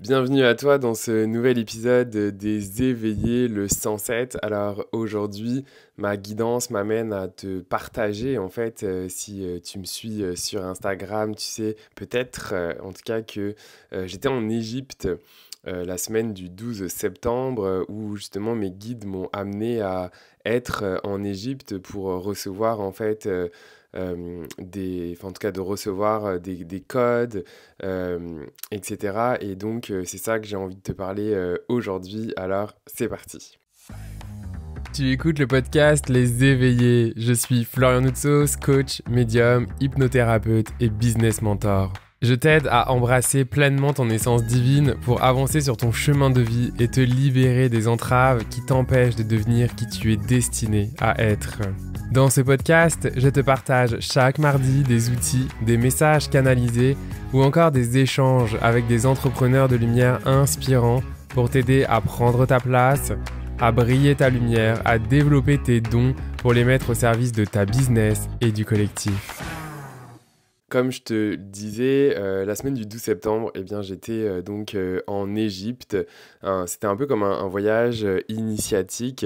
Bienvenue à toi dans ce nouvel épisode des éveillés, le 107. Alors aujourd'hui, ma guidance m'amène à te partager en fait, si tu me suis sur Instagram, tu sais peut-être en tout cas que j'étais en Égypte la semaine du 12 septembre où justement mes guides m'ont amené à être en Égypte pour recevoir en fait en tout cas de recevoir des codes, etc. Et donc, c'est ça que j'ai envie de te parler aujourd'hui. Alors, c'est parti. Tu écoutes le podcast Les Éveillés. Je suis Florian Noutsos, coach, médium, hypnothérapeute et business mentor. Je t'aide à embrasser pleinement ton essence divine pour avancer sur ton chemin de vie et te libérer des entraves qui t'empêchent de devenir qui tu es destiné à être. Dans ce podcast, je te partage chaque mardi des outils, des messages canalisés ou encore des échanges avec des entrepreneurs de lumière inspirants pour t'aider à prendre ta place, à briller ta lumière, à développer tes dons pour les mettre au service de ta business et du collectif. Comme je te disais, la semaine du 12 septembre, eh bien, j'étais donc en Égypte. C'était un peu comme un voyage initiatique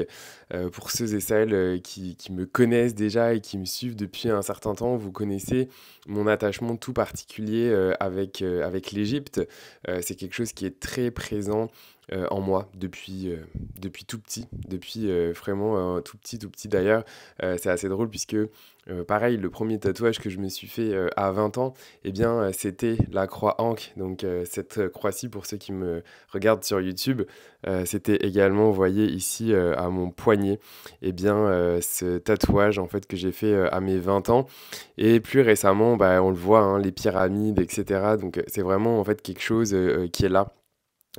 pour ceux et celles qui me connaissent déjà et qui me suivent depuis un certain temps. Vous connaissez mon attachement tout particulier avec l'Égypte. C'est quelque chose qui est très présent en moi depuis tout petit, depuis vraiment tout petit d'ailleurs. C'est assez drôle puisque pareil, le premier tatouage que je me suis fait à 20 ans, eh bien, c'était la croix Ankh. Donc, cette croix-ci, pour ceux qui me regardent sur YouTube, c'était également, vous voyez ici, à mon poignet, eh bien, ce tatouage, en fait, que j'ai fait à mes 20 ans. Et plus récemment, bah, on le voit, hein, les pyramides, etc. Donc, c'est vraiment, en fait, quelque chose qui est là.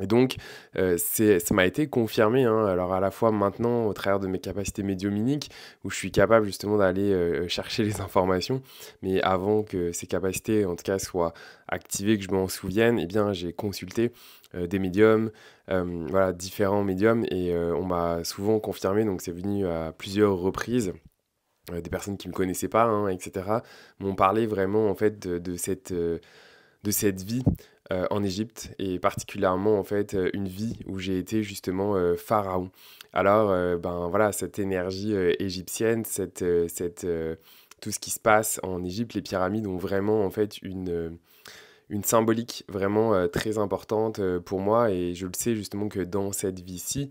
Et donc, ça m'a été confirmé, hein, alors à la fois maintenant au travers de mes capacités médiumniques, où je suis capable justement d'aller chercher les informations, mais avant que ces capacités, en tout cas, soient activées, que je m'en souvienne, eh bien, j'ai consulté des médiums, voilà, différents médiums, et on m'a souvent confirmé, donc c'est venu à plusieurs reprises. Des personnes qui ne me connaissaient pas, hein, etc., m'ont parlé vraiment en fait de cette vie en Égypte et particulièrement en fait une vie où j'ai été justement pharaon. Alors ben voilà cette énergie égyptienne, tout ce qui se passe en Égypte, les pyramides ont vraiment en fait une symbolique vraiment très importante pour moi et je le sais justement que dans cette vie-ci,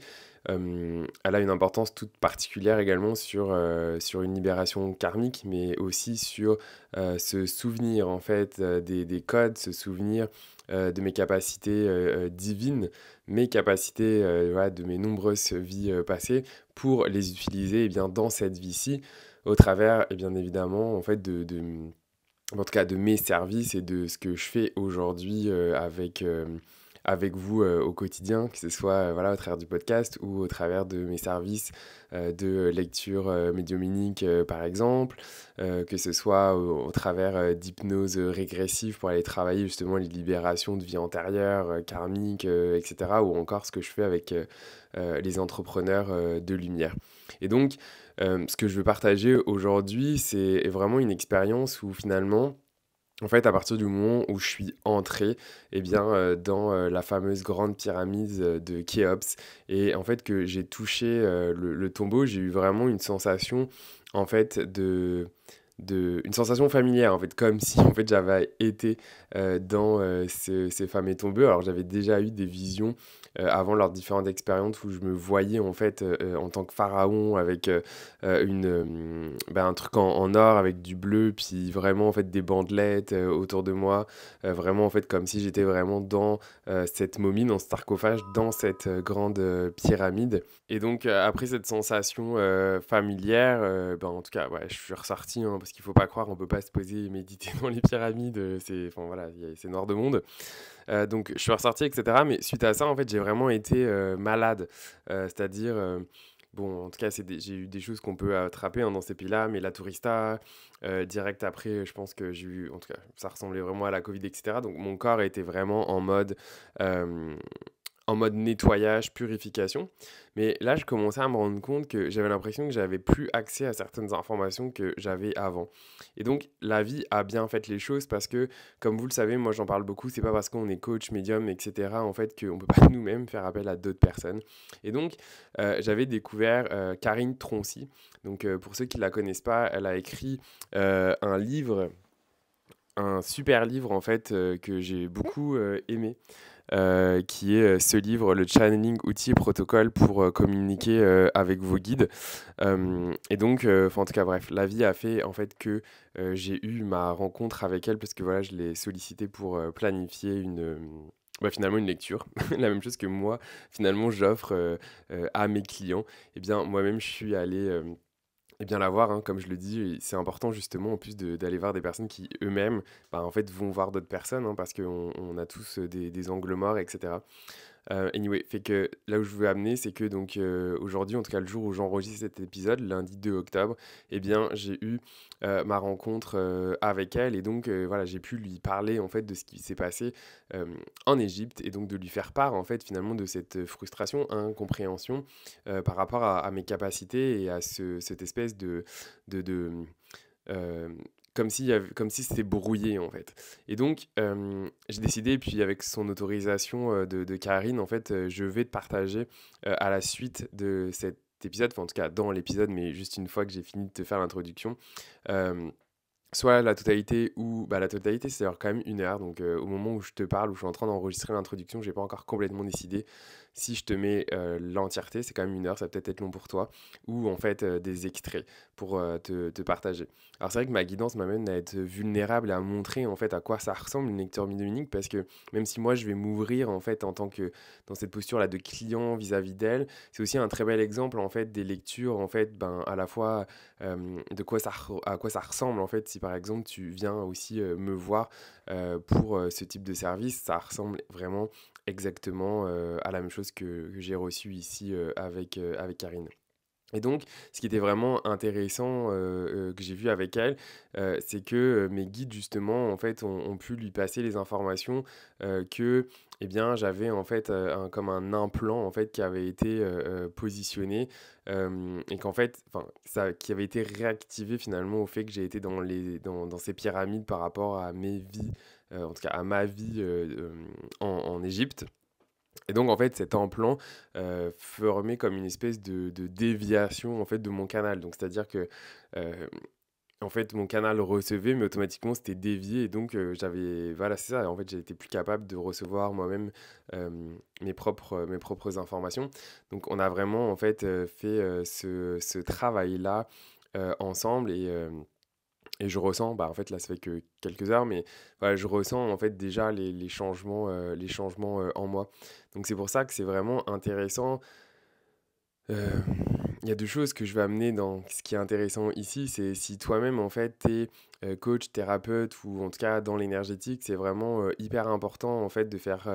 elle a une importance toute particulière également sur une libération karmique, mais aussi sur se souvenir en fait des codes, se souvenir de mes capacités divines, mes capacités voilà, de mes nombreuses vies passées pour les utiliser eh bien, dans cette vie-ci au travers, et bien évidemment, en fait, en tout cas de mes services et de ce que je fais aujourd'hui avec vous au quotidien, que ce soit voilà, au travers du podcast ou au travers de mes services de lecture médiumnique par exemple, que ce soit au travers d'hypnose régressive pour aller travailler justement les libérations de vie antérieure, karmique, etc. ou encore ce que je fais avec les entrepreneurs de lumière. Et donc, ce que je veux partager aujourd'hui, c'est vraiment une expérience où finalement, en fait, à partir du moment où je suis entré eh bien, dans la fameuse grande pyramide de Khéops et en fait que j'ai touché le tombeau, j'ai eu vraiment une sensation en fait une sensation familière en fait comme si en fait j'avais été dans ces fameux tombeaux. Alors j'avais déjà eu des visions avant leurs différentes expériences où je me voyais en fait en tant que pharaon avec un truc en or avec du bleu puis vraiment en fait des bandelettes autour de moi, vraiment en fait comme si j'étais vraiment dans cette momie, dans ce sarcophage, dans cette grande pyramide. Et donc après cette sensation familière, en tout cas ouais, je suis ressorti hein, parce qu'il faut pas croire, on peut pas se poser et méditer dans les pyramides, enfin voilà, c'est noir de monde. Donc je suis ressorti, etc. Mais suite à ça, en fait, j'ai vraiment été malade. C'est-à-dire, bon, en tout cas, j'ai eu des choses qu'on peut attraper hein, dans ces pays-là, mais la tourista, direct après, je pense que j'ai eu, en tout cas, ça ressemblait vraiment à la Covid, etc. Donc mon corps était vraiment en mode, euh, en mode nettoyage, purification. Mais là, je commençais à me rendre compte que j'avais l'impression que j'avais plus accès à certaines informations que j'avais avant. Et donc, la vie a bien fait les choses parce que, comme vous le savez, moi j'en parle beaucoup, c'est pas parce qu'on est coach, médium, etc., en fait, qu'on peut pas nous-mêmes faire appel à d'autres personnes. Et donc, j'avais découvert Karine Troncy. Donc, pour ceux qui la connaissent pas, elle a écrit un livre, un super livre, en fait, que j'ai beaucoup aimé qui est ce livre, le Channeling Outils et Protocole pour communiquer avec vos guides. Et donc, en tout cas, bref, la vie a fait en fait que j'ai eu ma rencontre avec elle parce que voilà, je l'ai sollicité pour planifier finalement une lecture, la même chose que moi, finalement, j'offre à mes clients. Eh bien, moi-même, je suis allé bien la voir, hein, comme je le dis, et c'est important justement en plus d'aller voir des personnes qui eux-mêmes en fait, vont voir d'autres personnes hein, parce qu'on a tous des angles morts, etc. Anyway, fait que là où je veux amener, c'est que donc aujourd'hui, en tout cas le jour où j'enregistre cet épisode, lundi 2 octobre, eh bien j'ai eu ma rencontre avec elle et donc voilà, j'ai pu lui parler en fait de ce qui s'est passé euh, en Égypte et donc de lui faire part en fait finalement de cette frustration, incompréhension par rapport à mes capacités et à cette espèce de euh, comme si c'était brouillé en fait. Et donc j'ai décidé, puis avec son autorisation de Karine, en fait, je vais te partager à la suite de cet épisode, enfin en tout cas dans l'épisode, mais juste une fois que j'ai fini de te faire l'introduction, euh, soit la totalité ou la totalité, c'est alors quand même 1 heure. Donc au moment où je te parle, où je suis en train d'enregistrer l'introduction, j'ai pas encore complètement décidé si je te mets l'entièreté, c'est quand même 1 heure, ça va peut-être être long pour toi, ou en fait des extraits pour te partager. Alors c'est vrai que ma guidance m'amène à être vulnérable et à montrer en fait à quoi ça ressemble une lecture médiumnique, parce que même si moi je vais m'ouvrir en fait en tant que dans cette posture là de client vis-à-vis d'elle, c'est aussi un très bel exemple en fait des lectures en fait à la fois à quoi ça ressemble en fait si par exemple tu viens aussi me voir pour ce type de service, ça ressemble vraiment exactement à la même chose que j'ai reçu ici avec Karine. Et donc, ce qui était vraiment intéressant que j'ai vu avec elle, c'est que mes guides, justement, en fait, ont pu lui passer les informations que, eh bien, j'avais en fait comme un implant en fait qui avait été positionné et qu'en fait, enfin, ça, qui avait été réactivé finalement au fait que j'ai été dans ces pyramides par rapport à mes vies, en tout cas à ma vie en Égypte. Et donc, en fait, cet implant formait comme une espèce de déviation en fait, de mon canal. Donc, c'est-à-dire que euh, en fait, mon canal recevait, mais automatiquement, c'était dévié. Et donc, voilà, c'est ça. En fait, j'ai été plus capable de recevoir moi-même euh, mes propres informations. Donc, on a vraiment, en fait, fait ce travail-là ensemble. Et je ressens, en fait là ça fait que quelques heures, mais voilà, je ressens en fait déjà les changements en moi. Donc c'est pour ça que c'est vraiment intéressant. Euh, Il y a deux choses que je vais amener dans ce qui est intéressant ici, c'est si toi-même en fait t'es coach, thérapeute ou en tout cas dans l'énergétique, c'est vraiment hyper important en fait de faire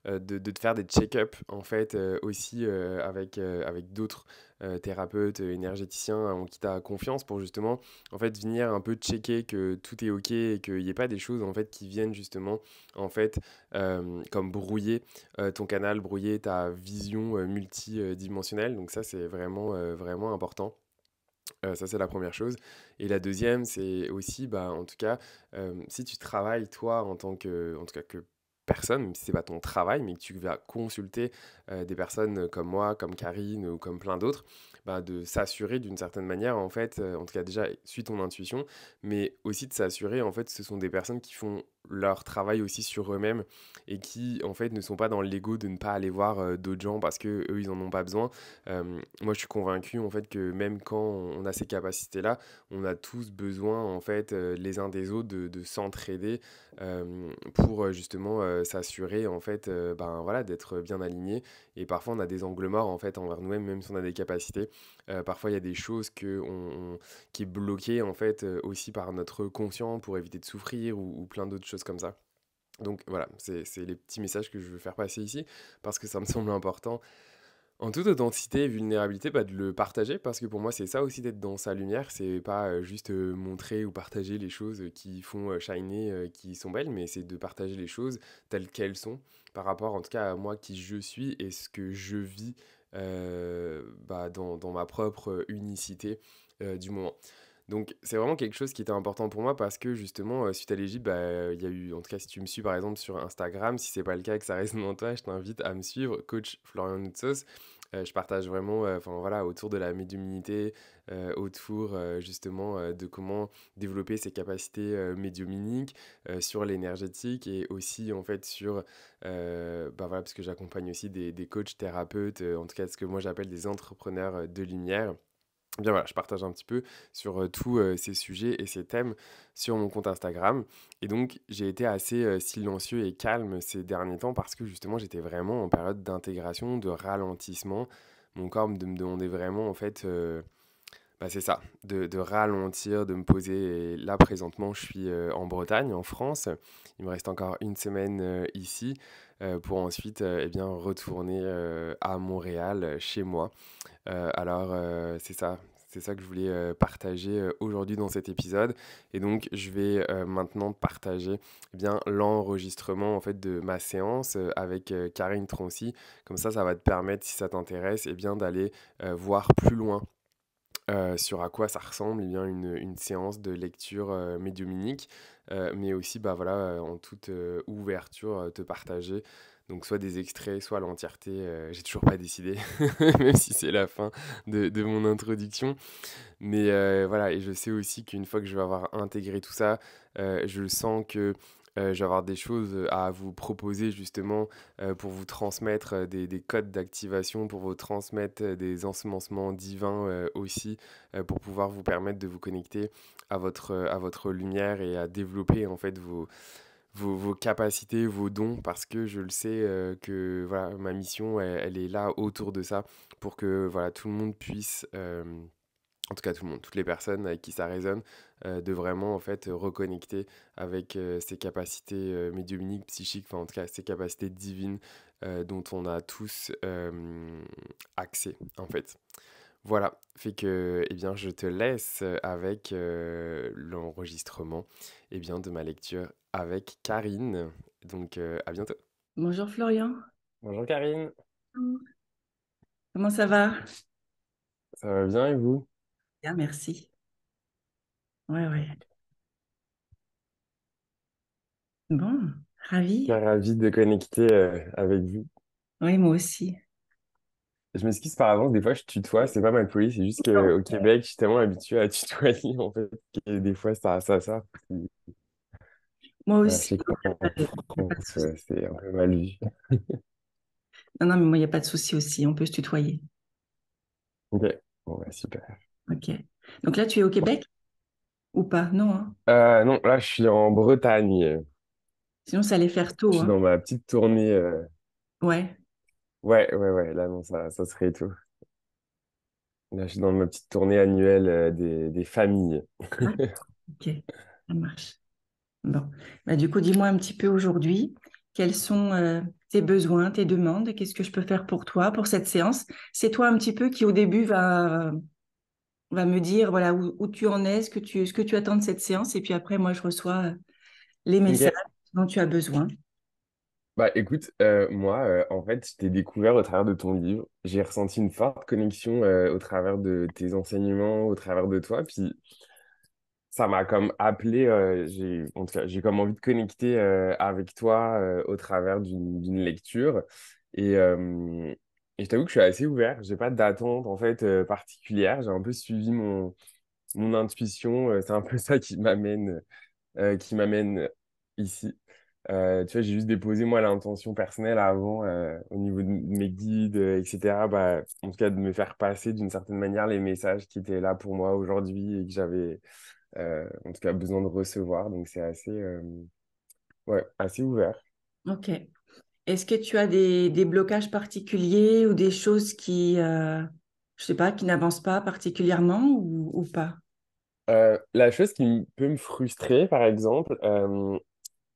de te faire des check-up en fait aussi avec d'autres thérapeutes, énergéticiens en qui tu as confiance pour justement en fait venir un peu checker que tout est ok et qu'il n'y ait pas des choses en fait qui viennent justement en fait comme brouiller ton canal, brouiller ta vision multidimensionnelle. Donc ça c'est vraiment important. Ça, c'est la première chose. Et la deuxième, c'est aussi, en tout cas, si tu travailles, toi, en tout cas, que personne, même si c'est pas ton travail, mais que tu vas consulter des personnes comme moi, comme Karine ou comme plein d'autres, de s'assurer d'une certaine manière, en fait, en tout cas, déjà, suis ton intuition, mais aussi de s'assurer, en fait, ce sont des personnes qui font leur travail aussi sur eux-mêmes et qui, en fait, ne sont pas dans l'ego de ne pas aller voir d'autres gens parce que eux ils en ont pas besoin. Moi, je suis convaincu en fait que même quand on a ces capacités-là, on a tous besoin en fait les uns des autres de s'entraider pour justement s'assurer en fait voilà d'être bien aligné. Et parfois, on a des angles morts en fait envers nous-mêmes, même si on a des capacités. Parfois, il y a des choses qui est bloquées en fait aussi par notre conscient pour éviter de souffrir ou plein d'autres choses comme ça. Donc voilà, c'est les petits messages que je veux faire passer ici parce que ça me semble important En toute authenticité et vulnérabilité, bah, de le partager parce que pour moi, c'est ça aussi d'être dans sa lumière. C'est pas juste montrer ou partager les choses qui font shiner, qui sont belles, mais c'est de partager les choses telles qu'elles sont par rapport en tout cas à moi qui je suis et ce que je vis bah, dans ma propre unicité du moment. Donc c'est vraiment quelque chose qui était important pour moi parce que justement, suite à l'Égypte, bah, il y a eu, en tout cas si tu me suis par exemple sur Instagram, si c'est pas le cas et que ça résonne en toi, je t'invite à me suivre, coach Florian Noutsos. Je partage vraiment, enfin voilà, autour de la médiumnité, autour justement de comment développer ses capacités médiumniques, sur l'énergétique et aussi en fait sur, bah voilà, parce que j'accompagne aussi des coachs thérapeutes, en tout cas ce que moi j'appelle des entrepreneurs de lumière. Bien voilà, je partage un petit peu sur tous ces sujets et ces thèmes sur mon compte Instagram. Et donc, j'ai été assez silencieux et calme ces derniers temps parce que justement, j'étais vraiment en période d'intégration, de ralentissement. Mon corps me demandait vraiment, en fait, bah, c'est ça, de ralentir, de me poser. Et là, présentement, je suis en Bretagne, en France. Il me reste encore une semaine ici pour ensuite eh bien, retourner à Montréal, chez moi. C'est ça que je voulais partager aujourd'hui dans cet épisode. Et donc, je vais maintenant partager eh bien l'enregistrement en fait de ma séance avec Karine Troncy. Comme ça va te permettre, si ça t'intéresse, eh bien d'aller voir plus loin sur à quoi ça ressemble eh bien, une séance de lecture médiumnique, mais aussi bah, voilà, en toute ouverture, te partager donc soit des extraits, soit l'entièreté, j'ai toujours pas décidé, même si c'est la fin de mon introduction. Mais voilà, et je sais aussi qu'une fois que je vais avoir intégré tout ça, je sens que je vais avoir des choses à vous proposer justement pour vous transmettre des codes d'activation, pour vous transmettre des ensemencements divins aussi, pour pouvoir vous permettre de vous connecter à votre lumière et à développer en fait vos capacités, vos dons, parce que je le sais que voilà, ma mission, elle est là autour de ça, pour que voilà, tout le monde puisse en tout cas tout le monde, toutes les personnes avec qui ça résonne, de vraiment en fait reconnecter avec ses capacités médiumniques, psychiques, enfin en tout cas ses capacités divines dont on a tous accès en fait. Voilà, fait que eh bien je te laisse avec l'enregistrement eh bien de ma lecture avec Karine. Donc à bientôt. Bonjour Florian. Bonjour Karine, Comment ça va? ça va bien et vous? Bien, merci. Ouais, ouais. Bon, ravi. Bien ravi de connecter avec vous. Oui, moi aussi. Je m'excuse par avance, des fois je tutoie, c'est pas mal poli, c'est juste Non. qu'au Québec, je suis tellement habitué à tutoyer en fait, que des fois ça sort. Moi Voilà, je aussi. sais Non, qu'en y a pas de France, souci. c'est un peu mal vu. Non, non, mais moi, il n'y a pas de souci aussi. On peut se tutoyer. Ok, bon, ouais, super. Ok. Donc là, tu es au Québec ou pas? Non, hein. Non, là je suis en Bretagne, Sinon, ça allait faire je tôt, suis hein. dans ma petite tournée. Ouais. Ouais, là non, ça serait tout. Là je suis dans ma petite tournée annuelle des familles. D'accord. Ok. Ça marche. Bon. Bah, du coup, dis-moi un petit peu aujourd'hui, quels sont tes besoins, tes demandes, qu'est-ce que je peux faire pour toi, pour cette séance? C'est toi un petit peu qui, au début, va me dire voilà où tu en es, ce que tu attends de cette séance, et puis après, moi, je reçois les messages Ok. dont tu as besoin. Bah écoute, moi, en fait, je t'ai découvert au travers de ton livre. J'ai ressenti une forte connexion au travers de tes enseignements, au travers de toi. Puis ça m'a comme appelé, en tout cas, j'ai comme envie de connecter avec toi au travers d'une lecture. Et, euh, et je t'avoue que je suis assez ouvert. J'ai pas d'attente en fait particulière. J'ai un peu suivi mon intuition. C'est un peu ça qui m'amène ici. Tu vois, j'ai juste déposé moi l'intention personnelle avant au niveau de mes guides, etc. Bah, en tout cas, de me faire passer d'une certaine manière les messages qui étaient là pour moi aujourd'hui et que j'avais en tout cas besoin de recevoir. Donc c'est assez, ouais, assez ouvert. Ok. Est-ce que tu as des blocages particuliers ou des choses qui, je sais pas, qui n'avancent pas particulièrement ou pas? La chose qui peut me frustrer, par exemple,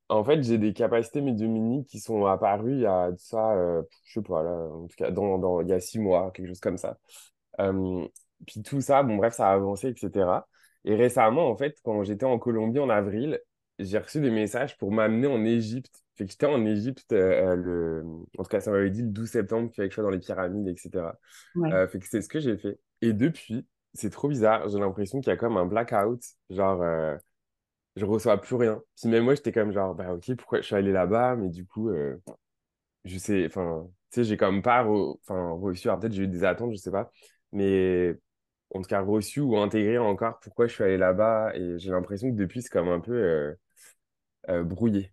En fait, j'ai des capacités médiumniques qui sont apparues il y a de ça, je sais pas, là, en tout cas, il y a 6 mois, quelque chose comme ça. Euh, Puis tout ça, bon, bref, ça a avancé, etc. Et récemment, en fait, quand j'étais en Colombie en avril, j'ai reçu des messages pour m'amener en Égypte. Fait que j'étais en Égypte, en tout cas, ça m'avait dit le 12 septembre qu'il fallait que je sois dans les pyramides, etc. Ouais. Fait que c'est ce que j'ai fait. Et depuis, c'est trop bizarre, j'ai l'impression qu'il y a comme un blackout. Genre, je reçois plus rien. Puis même moi, j'étais comme genre, bah ok, pourquoi je suis allé là-bas, mais du coup, je sais, enfin, tu sais, j'ai comme pas enfin, reçu, alors peut-être j'ai eu des attentes, je sais pas, mais en tout cas reçu ou intégré encore pourquoi je suis allé là-bas, et j'ai l'impression que depuis, c'est comme un peu brouillé.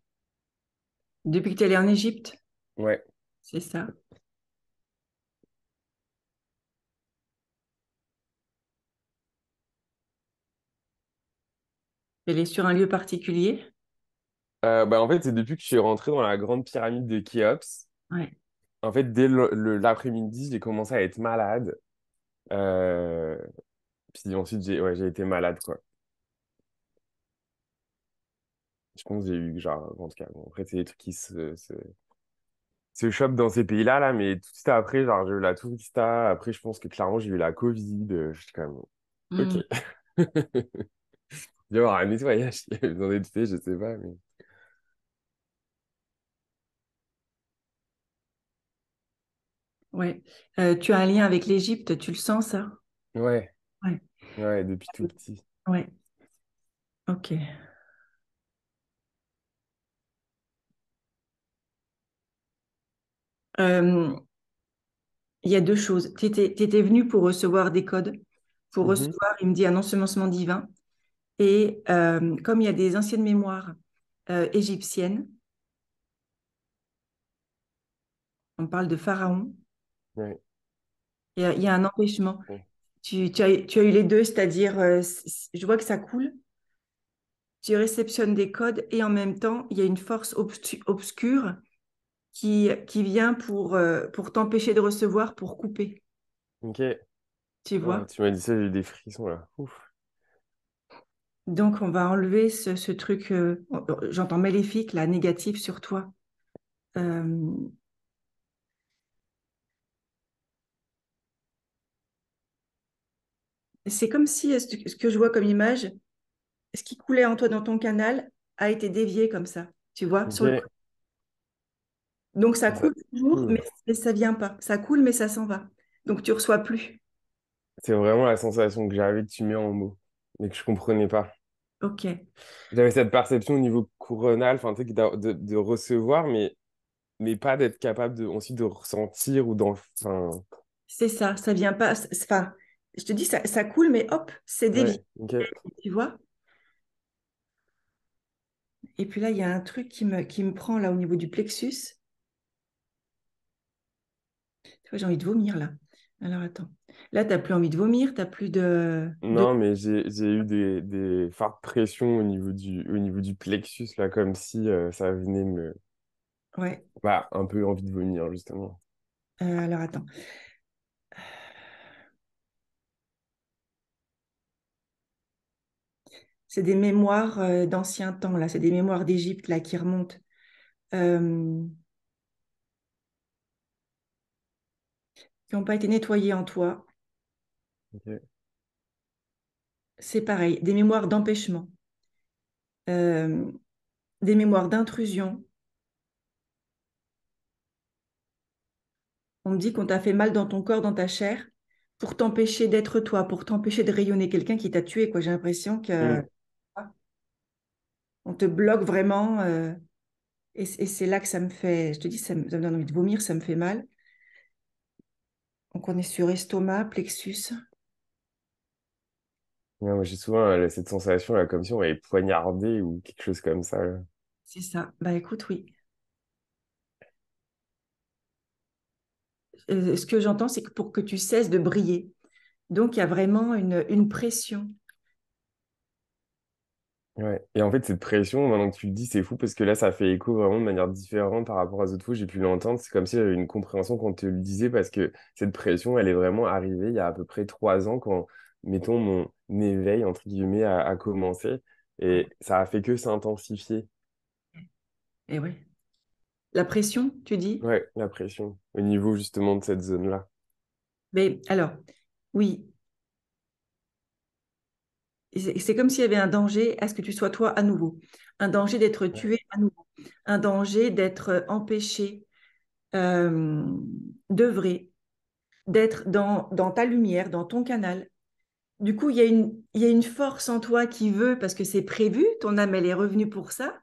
Depuis que tu es allé en Égypte, Ouais. c'est ça. Elle est sur un lieu particulier. Bah, en fait, c'est depuis que je suis rentré dans la grande pyramide de Khéops. Ouais. En fait, dès l'après-midi, j'ai commencé à être malade. Euh, Puis ensuite, j'ai été malade, quoi. Je pense que j'ai eu, genre, en tout cas, bon, après, c'est des trucs qui se chopent dans ces pays-là, là, mais tout de suite après, genre, j'ai eu la tourista. Après, je pense que clairement, j'ai eu la Covid. Je suis quand même, ok. Hmm. Il va y avoir un nettoyage qui a besoin d'être fait, je sais pas, mais. Ouais. Tu as un lien avec l'Égypte, tu le sens, ça? Ouais, Ouais. ouais, depuis tout petit. Ouais. Ok. Euh, il y a deux choses. Tu étais venu pour recevoir des codes, pour Mhm. recevoir, il me dit, un ensemencement divin. Et comme il y a des anciennes mémoires égyptiennes, on parle de pharaon, Ouais, il y a un empêchement. ouais. Tu as eu les deux, c'est-à-dire, je vois que ça coule, tu réceptionnes des codes et en même temps, il y a une force obscure qui vient pour t'empêcher de recevoir, pour couper, Ok. tu Oh, vois. tu m'as dit ça, j'ai eu des frissons, là. Ouf. Donc, on va enlever ce truc, j'entends maléfique, là, négatif sur toi. Euh, c'est comme si ce que je vois comme image, ce qui coulait en toi dans ton canal a été dévié comme ça, tu vois, sur le Ok. Donc ça Ah, ça- coule toujours, Cool. mais ça vient pas. Ça coule, mais ça s'en va. Donc tu reçois plus. C'est vraiment la sensation que j'avais que tu mets en mots, mais que je comprenais pas. Ok, J'avais cette perception au niveau coronal, enfin, tu sais, de recevoir, mais pas d'être capable ensuite de ressentir ou enfin, c'est ça. Ça vient pas. Enfin, je te dis, ça coule, mais hop, c'est dévié. ouais, ok. Tu vois? Et puis là, il y a un truc qui me prend là au niveau du plexus. Tu vois, j'ai envie de vomir là. Alors attends. Là, tu n'as plus envie de vomir, tu n'as plus de... Non, mais j'ai eu des fortes pressions au niveau du plexus, là, comme si ça venait Ouais. bah, un peu envie de vomir, justement. Alors attends. C'est des mémoires d'anciens temps là. C'est des mémoires d'Égypte là qui remontent. Euh, qui n'ont pas été nettoyées en toi. Ok. C'est pareil. Des mémoires d'empêchement. euh, des mémoires d'intrusion. On me dit qu'on t'a fait mal dans ton corps, dans ta chair, pour t'empêcher d'être toi, pour t'empêcher de rayonner. Quelqu'un qui t'a tué, quoi. J'ai l'impression que Hmm. on te bloque vraiment. Et c'est là que ça me fait, je te dis, ça me donne envie de vomir, ça me fait mal. Donc on est sur estomac, plexus. Ouais, moi, j'ai souvent cette sensation, là, comme si on m'avait poignardé ou quelque chose comme ça, là. C'est ça. Bah écoute, oui. Ce que j'entends, c'est que pour que tu cesses de briller. Donc il y a vraiment une pression. Ouais. Et en fait, cette pression, maintenant que tu le dis, c'est fou parce que là, ça fait écho vraiment de manière différente par rapport aux autres fois. J'ai pu l'entendre. C'est comme si j'avais une compréhension quand on te le disait parce que cette pression, elle est vraiment arrivée il y a à peu près 3 ans quand, mettons, mon éveil, entre guillemets, a commencé. Et ça a fait que s'intensifier. Et ouais. La pression, tu dis? Ouais, la pression, au niveau justement de cette zone-là. Mais alors, oui, c'est comme s'il y avait un danger à ce que tu sois toi à nouveau. Un danger d'être Ouais. tué à nouveau. Un danger d'être empêché euh, d'œuvrer, d'être dans ta lumière, dans ton canal. Du coup, il y a une force en toi qui veut, parce que c'est prévu, ton âme, elle est revenue pour ça,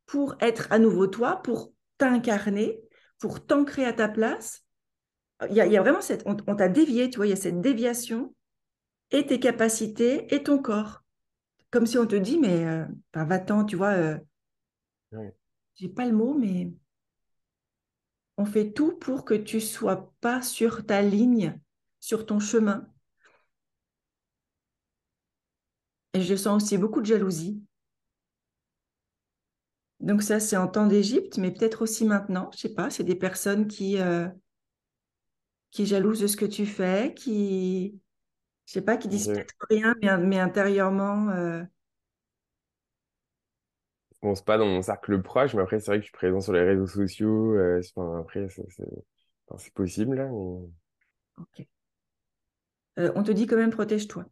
pour être à nouveau toi, pour t'incarner, pour t'ancrer à ta place. Il y a vraiment on t'a dévié, tu vois, il y a cette déviation et tes capacités et ton corps. Comme si on te dit, mais ben, va-t'en, tu vois, Ouais. j'ai pas le mot, mais on fait tout pour que tu sois pas sur ta ligne, sur ton chemin. Et je sens aussi beaucoup de jalousie. Donc ça, c'est en temps d'Égypte, mais peut-être aussi maintenant, je sais pas, c'est des personnes qui jalousent de ce que tu fais, qui, je sais pas, qui disent Ok. peut-être rien, mais intérieurement, Bon, c'est pas dans mon cercle proche, mais après, c'est vrai que je suis présent sur les réseaux sociaux. Enfin, après, enfin, c'est possible, là, mais... ok. On te dit quand même protège-toi.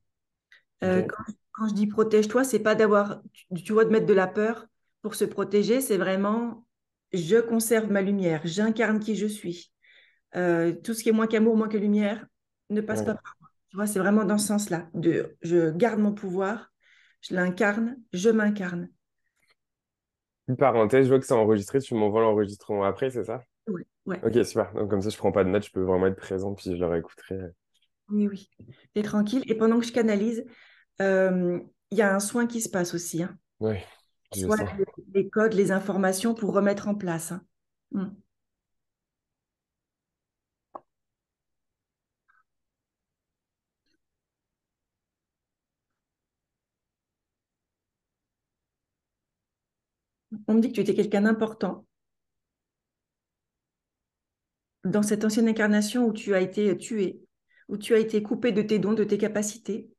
Ok. Quand je dis protège-toi, c'est pas d'avoir, tu vois, de mettre de la peur pour se protéger, c'est vraiment je conserve ma lumière, j'incarne qui je suis. Tout ce qui est moins qu'amour, moins que lumière, ne passe pas Ouais. par moi. Tu vois, c'est vraiment dans ce sens-là, de je garde mon pouvoir, je l'incarne, je m'incarne. Une parenthèse, je vois que c'est enregistré, tu m'envoies l'enregistrement après, c'est ça? Ouais, ouais, Ok, super. Donc, comme ça, je prends pas de notes, je peux vraiment être présent, puis je le réécouterai. oui, oui. T'es tranquille. Et pendant que je canalise, euh, il y a un soin qui se passe aussi, hein. Ouais, je le Soit sens. les codes, les informations pour remettre en place, hein. Mm. On me dit que tu étais quelqu'un d'important dans cette ancienne incarnation où tu as été tué, où tu as été coupé de tes dons, de tes capacités.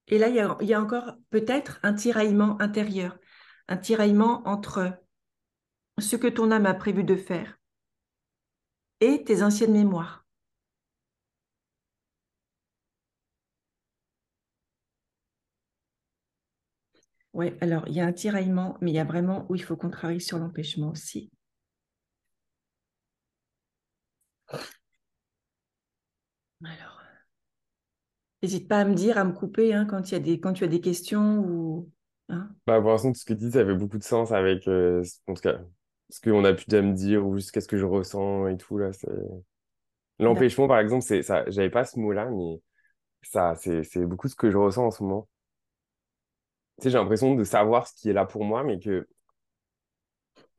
Et là, il y a encore peut-être un tiraillement intérieur, un tiraillement entre ce que ton âme a prévu de faire et tes anciennes mémoires. Oui, alors il y a un tiraillement, mais il y a vraiment où il faut qu'on travaille sur l'empêchement aussi. Alors, n'hésite pas à me dire, à me couper hein, quand il y a quand tu as des questions ou hein. Bah, pour l'instant, tout ce que tu dis, ça avait beaucoup de sens avec, en tout cas, ce qu'on a pu déjà me dire, ou juste qu'est-ce que je ressens et tout, là. D'accord. L'empêchement, par exemple, c'est ça, j'avais pas ce mot-là, mais ça, c'est beaucoup ce que je ressens en ce moment. Tu sais, j'ai l'impression de savoir ce qui est là pour moi, mais que,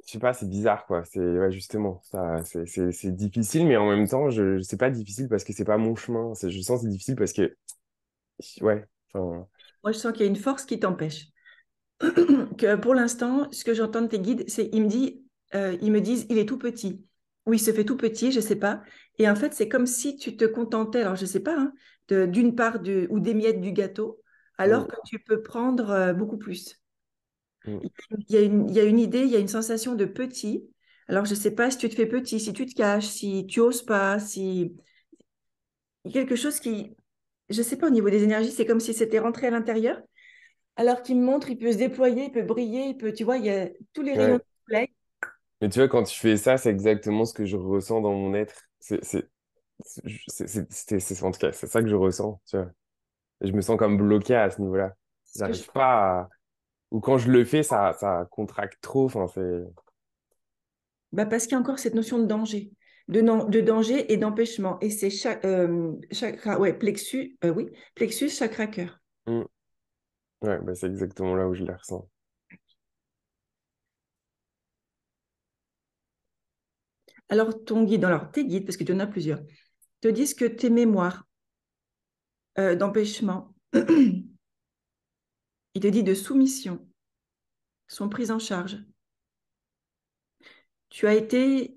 je sais pas, c'est bizarre, quoi. C'est, ouais, justement, ça, c'est difficile, mais en même temps, c'est pas difficile parce que c'est pas mon chemin. Je sens que c'est difficile parce que, ouais, enfin, Moi, je sens qu'il y a une force qui t'empêche. Que pour l'instant, ce que j'entends de tes guides, c'est ils me disent, il est tout petit. Ou il se fait tout petit, je sais pas. Et en fait, c'est comme si tu te contentais, alors je sais pas, hein, d'une part ou des miettes du gâteau, alors mm, que tu peux prendre beaucoup plus. mm, Il y a une idée, il y a une sensation de petit. Alors je sais pas si tu te fais petit, si tu te caches, si tu oses pas, si il y a quelque chose qui, je sais pas, au niveau des énergies, c'est comme si c'était rentré à l'intérieur. Alors qu'il me montre, il peut se déployer, il peut briller, il peut, tu vois, il y a tous les rayons de ouais. soleil. Mais tu vois, quand tu fais ça, c'est exactement ce que je ressens dans mon être. En tout cas, c'est ça que je ressens, tu vois. Je me sens comme bloqué à ce niveau-là. C'est ce que je J'arrive pas à... Ou quand je le fais, ça contracte trop. Enfin, c'est... bah parce qu'il y a encore cette notion de danger, de danger et d'empêchement. Et c'est chakra, ouais, plexus, oui, plexus, chakra, cœur. Hmm. Ouais, bah, c'est exactement là où je les ressens. Alors, ton guide, alors tes guides, parce que tu en as plusieurs, te disent que tes mémoires d'empêchement, il te dit de soumission, sont prises en charge. Tu as été,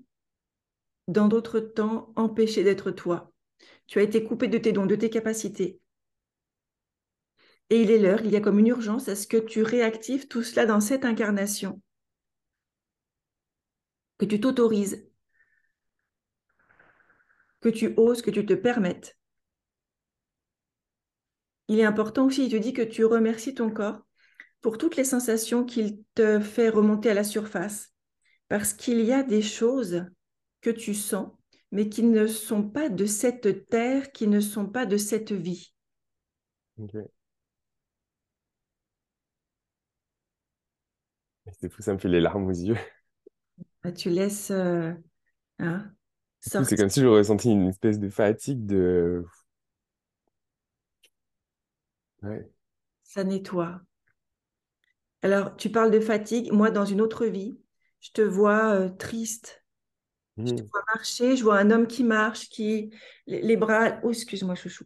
dans d'autres temps, empêché d'être toi. Tu as été coupé de tes dons, de tes capacités. Et il est l'heure, il y a comme une urgence à ce que tu réactives tout cela dans cette incarnation, que tu t'autorises, que tu oses, que tu te permettes. Il est important aussi, il te dit que tu remercies ton corps pour toutes les sensations qu'il te fait remonter à la surface, parce qu'il y a des choses que tu sens, mais qui ne sont pas de cette terre, qui ne sont pas de cette vie. Ok. C'est fou, ça me fait les larmes aux yeux. Ah, tu laisses hein, Du coup, c'est sortir, comme si je ressentais une espèce de fatigue de... Ouais. ça nettoie. Alors, tu parles de fatigue. Moi, dans une autre vie, je te vois triste. Je te Mhm. vois marcher. Je vois un homme qui marche, qui les bras. Oh, excuse-moi, chouchou.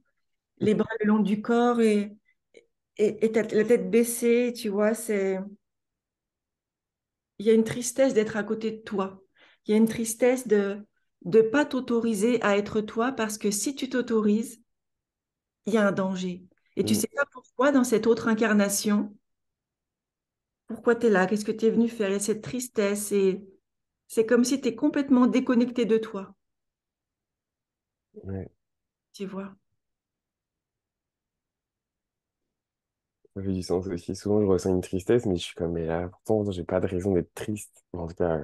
Les bras le long du corps et la tête baissée. Tu vois, c'est. Il y a une tristesse d'être à côté de toi. Il y a une tristesse de ne pas t'autoriser à être toi parce que si tu t'autorises, il y a un danger. Et tu Mhm. sais pas pourquoi dans cette autre incarnation, pourquoi tu es là, qu'est-ce que tu es venu faire. Il y a cette tristesse et c'est comme si tu es complètement déconnecté de toi, Ouais. tu vois. Ça fait du sens aussi. Souvent, je ressens une tristesse, mais je suis comme, mais là, pourtant, j'ai pas de raison d'être triste. En tout cas,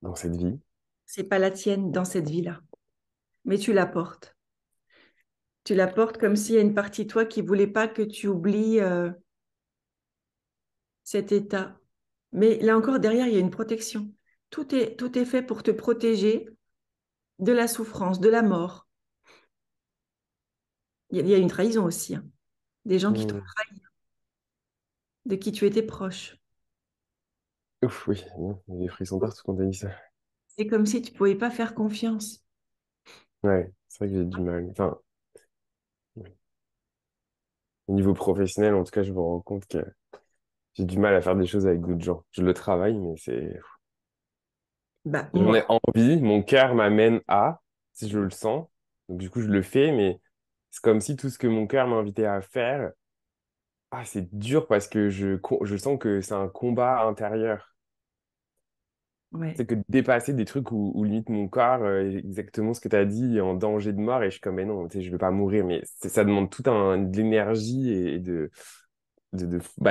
dans cette vie. C'est pas la tienne dans cette vie-là, mais tu la portes. Tu la portes comme s'il y a une partie de toi qui voulait pas que tu oublies cet état. Mais là encore, derrière, il y a une protection. Tout est fait pour te protéger de la souffrance, de la mort. Il y a une trahison aussi, hein. Des gens qui t'ont Mhm. trahi, de qui tu étais proche. Ouf, oui, non, il y a des frissons partout quand t'as dit ça. C'est comme si tu pouvais pas faire confiance. Ouais, c'est vrai que j'ai du mal. Enfin, au niveau professionnel, en tout cas, je me rends compte que j'ai du mal à faire des choses avec d'autres gens. Je le travaille, mais c'est... Bah, J'en moi, ai envie, mon cœur m'amène à, si je le sens. Donc du coup, je le fais, mais c'est comme si tout ce que mon cœur m'invitait à faire, ah, c'est dur parce que je sens que c'est un combat intérieur. ouais, C'est que de dépasser des trucs où limite mon corps, exactement ce que tu as dit, est en danger de mort, et je suis comme, mais non, tu sais, je vais pas mourir, mais ça demande de l'énergie et de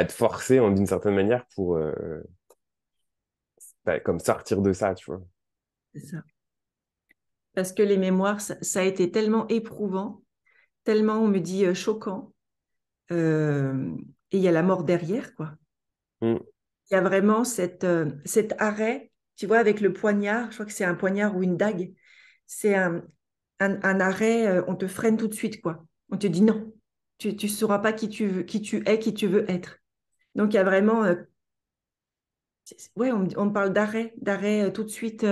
forcer d'une certaine manière pour comme sortir de ça, tu vois. c'est ça. Parce que les mémoires, ça a été tellement éprouvant, tellement, on me dit, choquant. Euh, et il y a la mort derrière, quoi. Mm, Il y a vraiment cet arrêt, tu vois, avec le poignard, je crois que c'est un poignard ou une dague. C'est un arrêt, on te freine tout de suite, quoi. On te dit non, tu ne sauras pas qui tu es, qui tu veux être. Donc, il y a vraiment, ouais, on me parle d'arrêt tout de suite.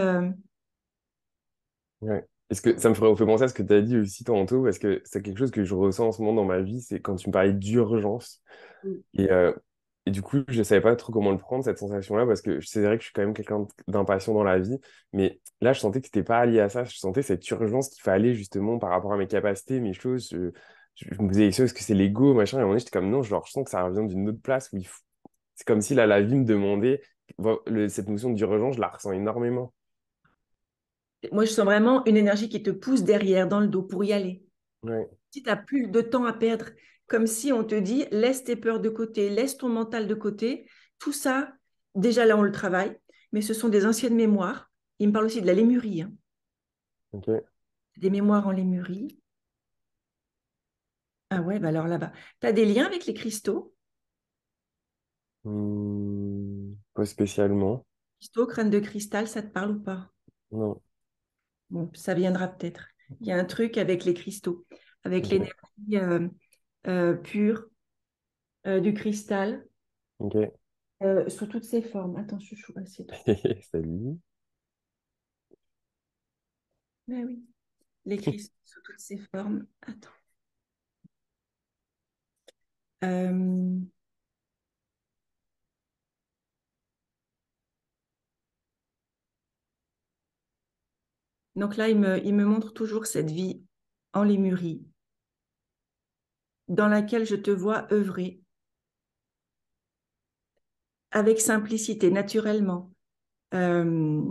ouais. Est-ce que ça me ferait penser à ce que tu as dit aussi tantôt, parce que c'est quelque chose que je ressens en ce moment dans ma vie, c'est quand tu me parlais d'urgence. Et, euh, et du coup, je savais pas trop comment le prendre, cette sensation-là, parce que c'est vrai que je suis quand même quelqu'un d'impatient dans la vie. Mais là, je sentais que c'était pas lié à ça. Je sentais cette urgence qu'il fallait justement par rapport à mes capacités, mes choses. Je me disais, est-ce que c'est l'ego, machin? Et à un moment donné, j'étais comme, non, genre, je sens que ça revient d'une autre place où c'est comme si là, la vie me demandait. Cette notion d'urgence, je la ressens énormément. Moi, je sens vraiment une énergie qui te pousse derrière, dans le dos, pour y aller. Ouais, Si tu n'as plus de temps à perdre, comme si on te dit, laisse tes peurs de côté, laisse ton mental de côté. Tout ça, déjà là, on le travaille, mais ce sont des anciennes mémoires. Il me parle aussi de la lémurie, hein. ok. Des mémoires en lémurie. Ah ouais, bah alors là-bas. Tu as des liens avec les cristaux? Pas spécialement. Cristaux, crâne de cristal, ça te parle ou pas? Non. Bon, ça viendra peut-être. Il y a un truc avec les cristaux, avec Ok. l'énergie pure du cristal, Ok. sous toutes ses formes. Attends, chouchou, assieds-toi. Salut. Mais oui, les cristaux sous toutes ses formes. Attends. Euh, donc là, il me montre toujours cette vie en lémurie. dans laquelle je te vois œuvrer avec simplicité, naturellement. Euh,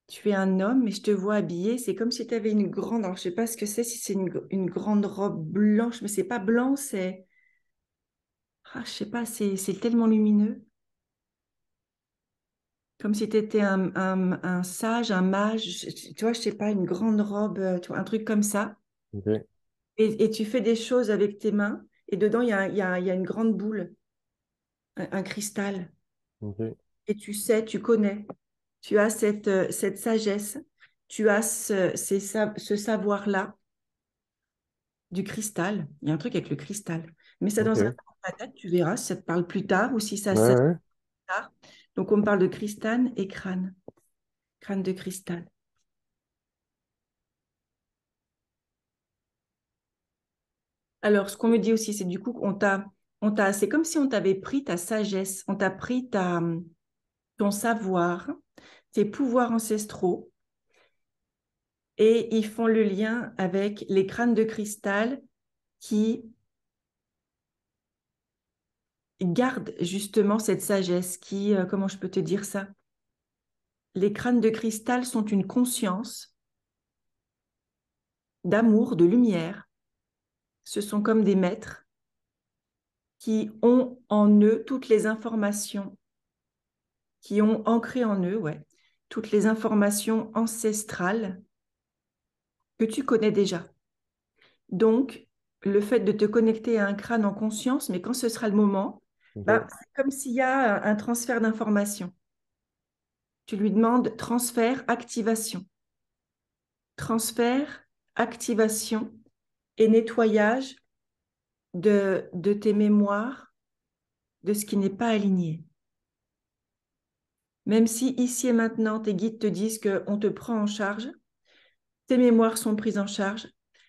Tu es un homme, mais je te vois habillé. C'est comme si tu avais une grande. Alors, je sais pas ce que c'est, si c'est une grande robe blanche, mais c'est pas blanc, c'est. Ah, je sais pas, c'est tellement lumineux. Comme si tu étais un sage, un mage. Tu vois, je sais pas, une grande robe, tu vois, un truc comme ça. Ok, Et tu fais des choses avec tes mains. Et dedans, il y a une grande boule, un cristal. ok, Et tu sais, tu connais. Tu as cette sagesse. Tu as ce savoir-là du cristal. Il y a un truc avec le cristal. Mais ça dans un ok. coin de ta tête, tu verras si ça te parle plus tard ou si ça Ouais, sert ouais. plus tard. Donc, on me parle de cristal et crâne. Crâne de cristal. Alors, ce qu'on me dit aussi, c'est du coup c'est comme si on t'avait pris ta sagesse, on t'a pris ton savoir, tes pouvoirs ancestraux, et ils font le lien avec les crânes de cristal qui gardent justement cette sagesse, comment je peux te dire ça? Les crânes de cristal sont une conscience d'amour, de lumière. Ce sont comme des maîtres qui ont en eux toutes les informations, qui ont ancré en eux, ouais, toutes les informations ancestrales que tu connais déjà. Donc, le fait de te connecter à un crâne en conscience, mais quand ce sera le moment, bah, Ok, c'est comme s'il y a un transfert d'informations. Tu lui demandes transfert, activation. Transfert, activation et nettoyage de tes mémoires, de ce qui n'est pas aligné. Même si ici et maintenant, tes guides te disent qu'on te prend en charge, tes mémoires sont prises en charge,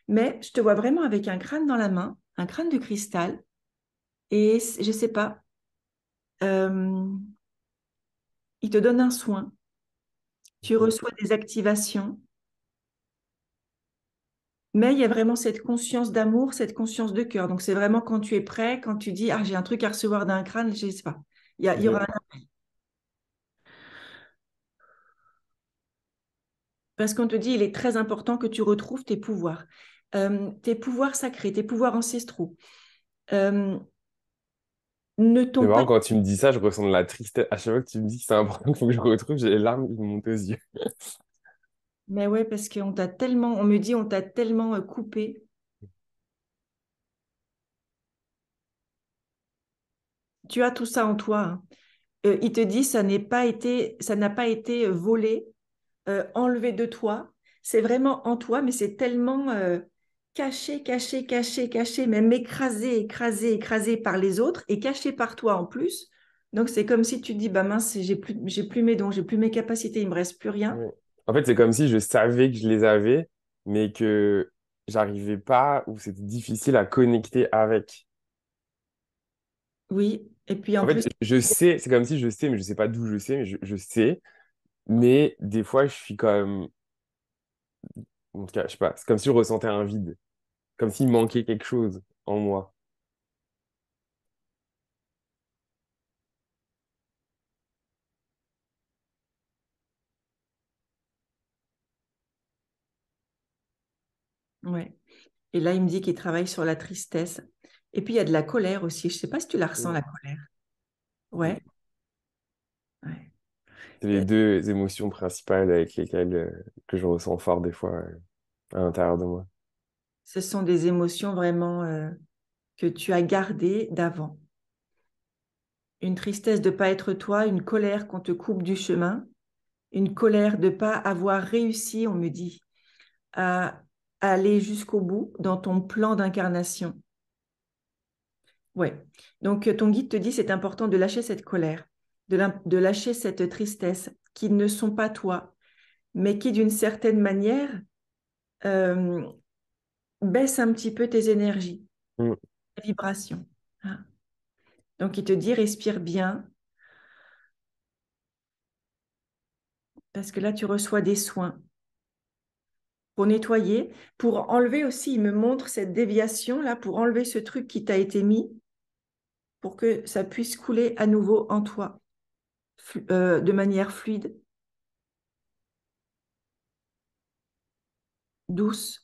mais je te vois vraiment avec un crâne dans la main, un crâne de cristal, et je ne sais pas, euh, il te donne un soin, tu ok. reçois des activations, mais il y a vraiment cette conscience d'amour, cette conscience de cœur. Donc c'est vraiment quand tu es prêt, quand tu dis, ah, j'ai un truc à recevoir d'un crâne, je ne sais pas. Il y aura Ok. parce qu'on te dit, il est très important que tu retrouves tes pouvoirs sacrés, tes pouvoirs ancestraux. Euh, ne C'est t'ont pas... marrant, quand tu me dis ça, je ressens de la tristesse. À chaque fois que tu me dis que c'est important qu'il faut que je retrouve, j'ai les larmes qui me montent aux yeux. Mais ouais, parce qu'on t'a tellement, on me dit, on t'a tellement coupé. Tu as tout ça en toi, hein. Il te dit, ça n'a pas été volé, enlevé de toi. C'est vraiment en toi, mais c'est tellement caché, caché, caché, caché, même écrasé, écrasé, écrasé par les autres et caché par toi en plus. Donc c'est comme si tu te dis, bah mince, j'ai plus mes dons, j'ai plus mes capacités, il me reste plus rien. Ouais. En fait, c'est comme si je savais que je les avais, mais que j'arrivais pas, ou c'était difficile à connecter avec. Oui, et puis en En plus, fait, je sais, c'est comme si je sais, mais je sais pas d'où je sais, mais je sais. Mais des fois, je suis quand même, en tout cas, je sais pas, c'est comme si je ressentais un vide, comme s'il manquait quelque chose en moi. ouais. Et là, il me dit qu'il travaille sur la tristesse. Et puis il y a de la colère aussi. Je sais pas si tu la ressens, Mm. la colère. Mm. Ouais, ouais. C'est les deux émotions principales avec lesquelles que je ressens fort des fois à l'intérieur de moi. Ce sont des émotions vraiment que tu as gardées d'avant. Une tristesse de ne pas être toi, une colère qu'on te coupe du chemin, une colère de ne pas avoir réussi, on me dit, à aller jusqu'au bout dans ton plan d'incarnation. Ouais. Donc, ton guide te dit c'est important de lâcher cette colère, de lâcher cette tristesse qui ne sont pas toi, mais qui, d'une certaine manière, euh, baissent un petit peu tes énergies, Mm. tes vibrations. Ah. Donc, il te dit respire bien, parce que là, tu reçois des soins. pour nettoyer, pour enlever aussi, il me montre cette déviation-là, pour enlever ce truc qui t'a été mis, pour que ça puisse couler à nouveau en toi, de manière fluide, douce.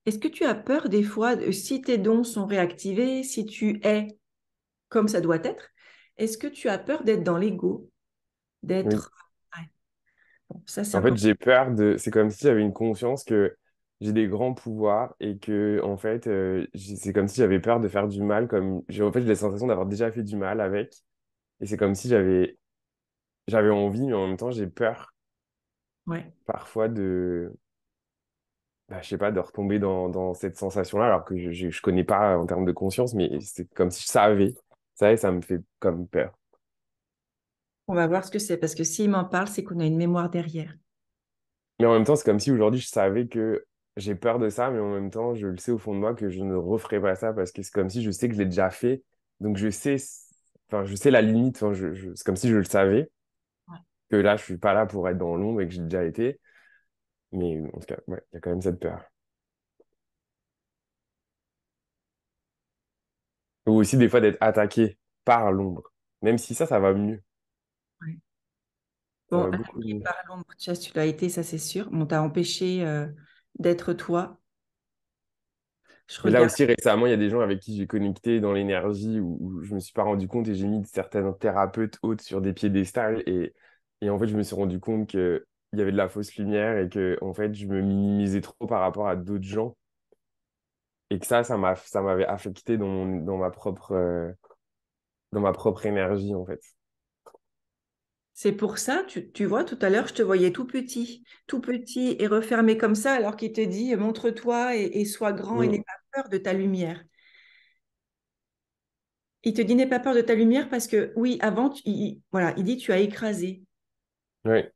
Est-ce que tu as peur des fois, si tes dons sont réactivés, si tu es comme ça doit être, est-ce que tu as peur d'être dans l'ego, Oui. d'être... Ouais. Bon, ça, c'est En fait, important. j'ai peur de. C'est comme si j'avais une conscience que j'ai des grands pouvoirs et que, en fait, c'est comme si j'avais peur de faire du mal. En fait, j'ai la sensation d'avoir déjà fait du mal avec. Et c'est comme si j'avais envie, mais en même temps, j'ai peur Ouais. parfois je sais pas, de retomber dans cette sensation-là, alors que je connais pas en termes de conscience, mais c'est comme si je savais. Ça, et ça me fait comme peur. On va voir ce que c'est, parce que s'il m'en parle, c'est qu'on a une mémoire derrière. Mais en même temps, c'est comme si aujourd'hui, je savais que j'ai peur de ça, mais en même temps, je le sais au fond de moi que je ne referai pas ça parce que c'est comme si je sais que je l'ai déjà fait. Donc, enfin, je sais la limite. Enfin, c'est comme si je le savais, Ouais. que là, je suis pas là pour être dans l'ombre et que j'ai déjà été. Mais en tout cas, ouais, il y a quand même cette peur. Ou aussi, des fois, d'être attaqué par l'ombre. Même si ça va mieux. Ouais. Ça Bon, va beaucoup attaqué mieux. par l'ombre, tu vois, tu l'as été, ça c'est sûr. On t'a empêché d'être toi. Je Mais là regarde. aussi, récemment, il y a des gens avec qui j'ai connecté dans l'énergie où je me suis pas rendu compte et j'ai mis certains thérapeutes hautes sur des piédestals et en fait, je me suis rendu compte que il y avait de la fausse lumière et que en fait, je me minimisais trop par rapport à d'autres gens et que ça m'avait affecté dans ma propre énergie, en fait. C'est pour ça, tu vois, tout à l'heure, je te voyais tout petit et refermé comme ça, alors qu'il te dit, montre-toi et sois grand et n'aie Mm. pas peur de ta lumière. Il te dit, n'aie pas peur de ta lumière parce que, oui, avant, voilà, il dit, tu as écrasé. Ouais,